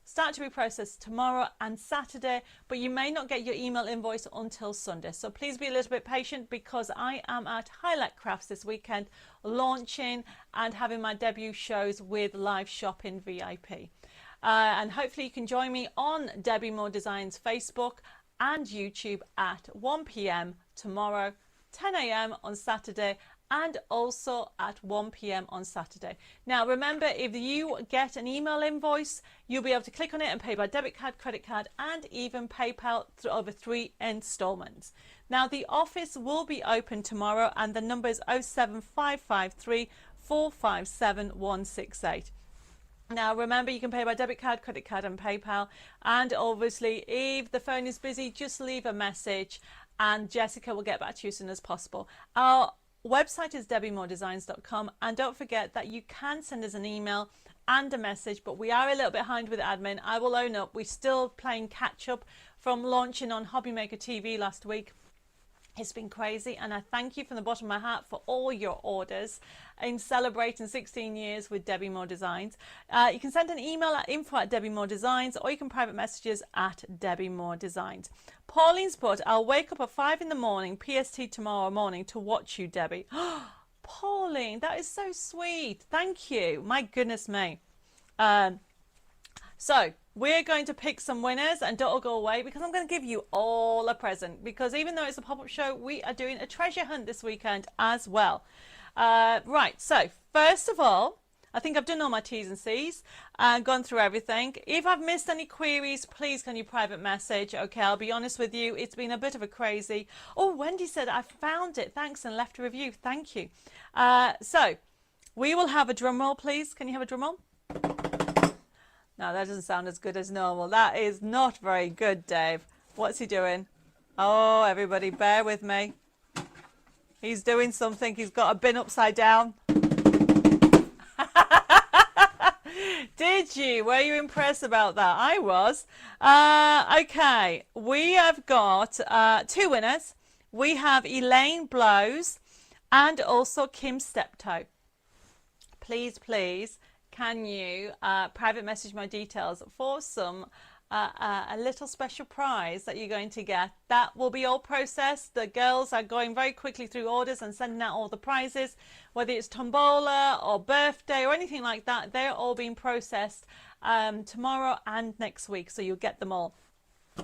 start to be processed tomorrow and Saturday, but you may not get your email invoice until Sunday. So please be a little bit patient, because I am at Highlight Crafts this weekend launching and having my debut shows with live shopping VIP. And hopefully you can join me on Debbie Moore Designs Facebook and YouTube at 1 p.m. tomorrow, 10 a.m. on Saturday, and also at 1 p.m. on Saturday. Now remember, if you get an email invoice, you'll be able to click on it and pay by debit card, credit card, and even PayPal over 3 installments. Now the office will be open tomorrow, and the number is 07553 457 168. Now remember, you can pay by debit card, credit card, and PayPal. And obviously, if the phone is busy, just leave a message and Jessica will get back to you as soon as possible. Our website is debbiemoredesigns.com, and don't forget that you can send us an email and a message, but we are a little bit behind with admin. I will own up, we're still playing catch up from launching on Hobbymaker TV last week. It's been crazy, and I thank you from the bottom of my heart for all your orders in celebrating 16 years with Debbie Moore Designs. You can send an email at info@debbiemoredesigns, or you can private messages at Debbie Moore Designs. Pauline's put, I'll wake up at 5 in the morning PST tomorrow morning to watch you, Debbie. Pauline, that is so sweet. Thank you. My goodness me. So we're going to pick some winners and don't all go away because I'm going to give you all a present, because even though it's a pop-up show, we are doing a treasure hunt this weekend as well. Right, so first of all, I think I've done all my T's and C's and gone through everything. If I've missed any queries, please can you private message? Okay, I'll be honest with you. It's been a bit of a crazy. Oh, Wendy said, I found it. Thanks, and left a review. Thank you. So we will have a drum roll, please. Can you have a drum roll? No, that doesn't sound as good as normal. That is not very good, Dave. What's he doing? Oh, everybody, bear with me. He's doing something. He's got a bin upside down. Did you? Were you impressed about that? I was. Okay, we have got 2 winners. We have Elaine Blows and also Kim Steptoe. Please, please, can you private message my details for some a little special prize that you're going to get. That will be all processed. The girls are going very quickly through orders and sending out all the prizes, whether it's tombola or birthday or anything like that. They're all being processed tomorrow and next week, so you'll get them all.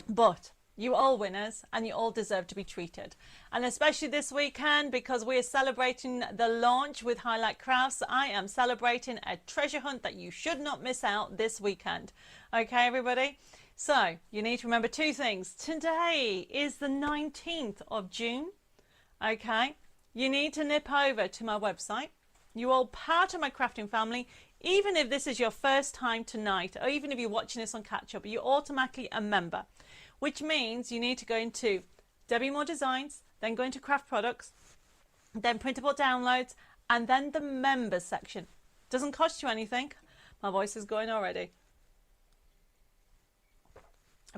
But you all winners, and you all deserve to be treated. And especially this weekend, because we're celebrating the launch with Highlight Crafts, I am celebrating a treasure hunt that you should not miss out this weekend. Okay, everybody? So you need to remember 2 things. Today is the 19th of June. Okay? You need to nip over to my website. You're all part of my crafting family. Even if this is your first time tonight, or even if you're watching this on catch up, you're automatically a member, which means you need to go into Debbie Moore Designs, then go into Craft Products, then Printable Downloads, and then the Members section. Doesn't cost you anything. My voice is going already.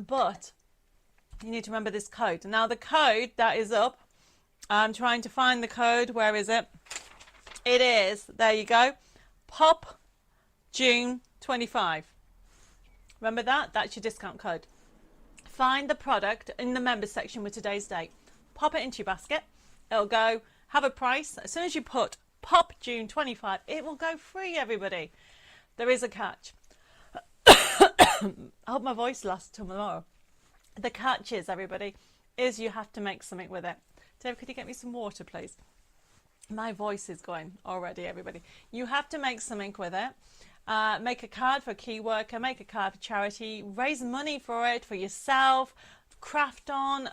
But you need to remember this code. Now the code that is up, I'm trying to find the code. Where is it? It is, there you go, Pop June 25. Remember that? That's your discount code. Find the product in the members section with today's date. Pop it into your basket. It'll go, have a price. As soon as you put Pop June 25, it will go free, everybody. There is a catch. I hope my voice lasts till tomorrow. The catch is, everybody, is you have to make something with it. Dave, could you get me some water, please? My voice is going already, everybody. You have to make something with it. Make a card for a key worker, make a card for charity, raise money for it, for yourself, craft on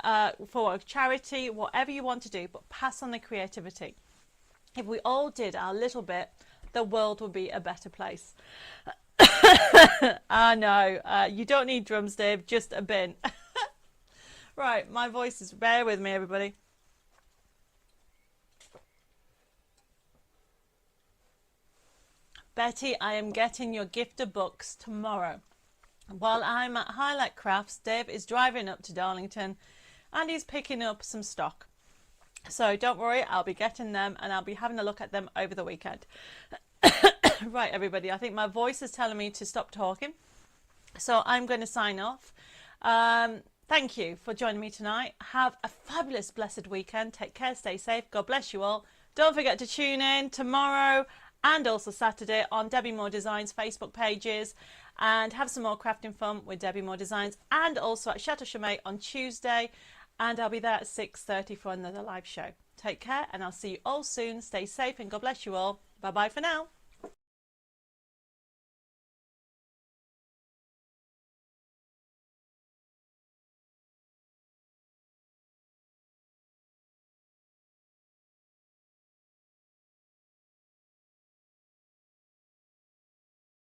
for a charity, whatever you want to do, but pass on the creativity. If we all did our little bit, the world would be a better place. I know, you don't need drums, Dave, just a bin. Right, my voice is, bear with me, everybody. Betty, I am getting your gift of books tomorrow. While I'm at Highlight Crafts, Dave is driving up to Darlington and he's picking up some stock. So don't worry, I'll be getting them and I'll be having a look at them over the weekend. Right, everybody, I think my voice is telling me to stop talking. So I'm going to sign off. Thank you for joining me tonight. Have a fabulous, blessed weekend. Take care, stay safe. God bless you all. Don't forget to tune in tomorrow and also Saturday on Debbie Moore Designs Facebook pages, and have some more crafting fun with Debbie Moore Designs, and also at Chateau Chaumet on Tuesday, and I'll be there at 6:30 for another live show. Take care and I'll see you all soon. Stay safe and God bless you all. Bye bye for now.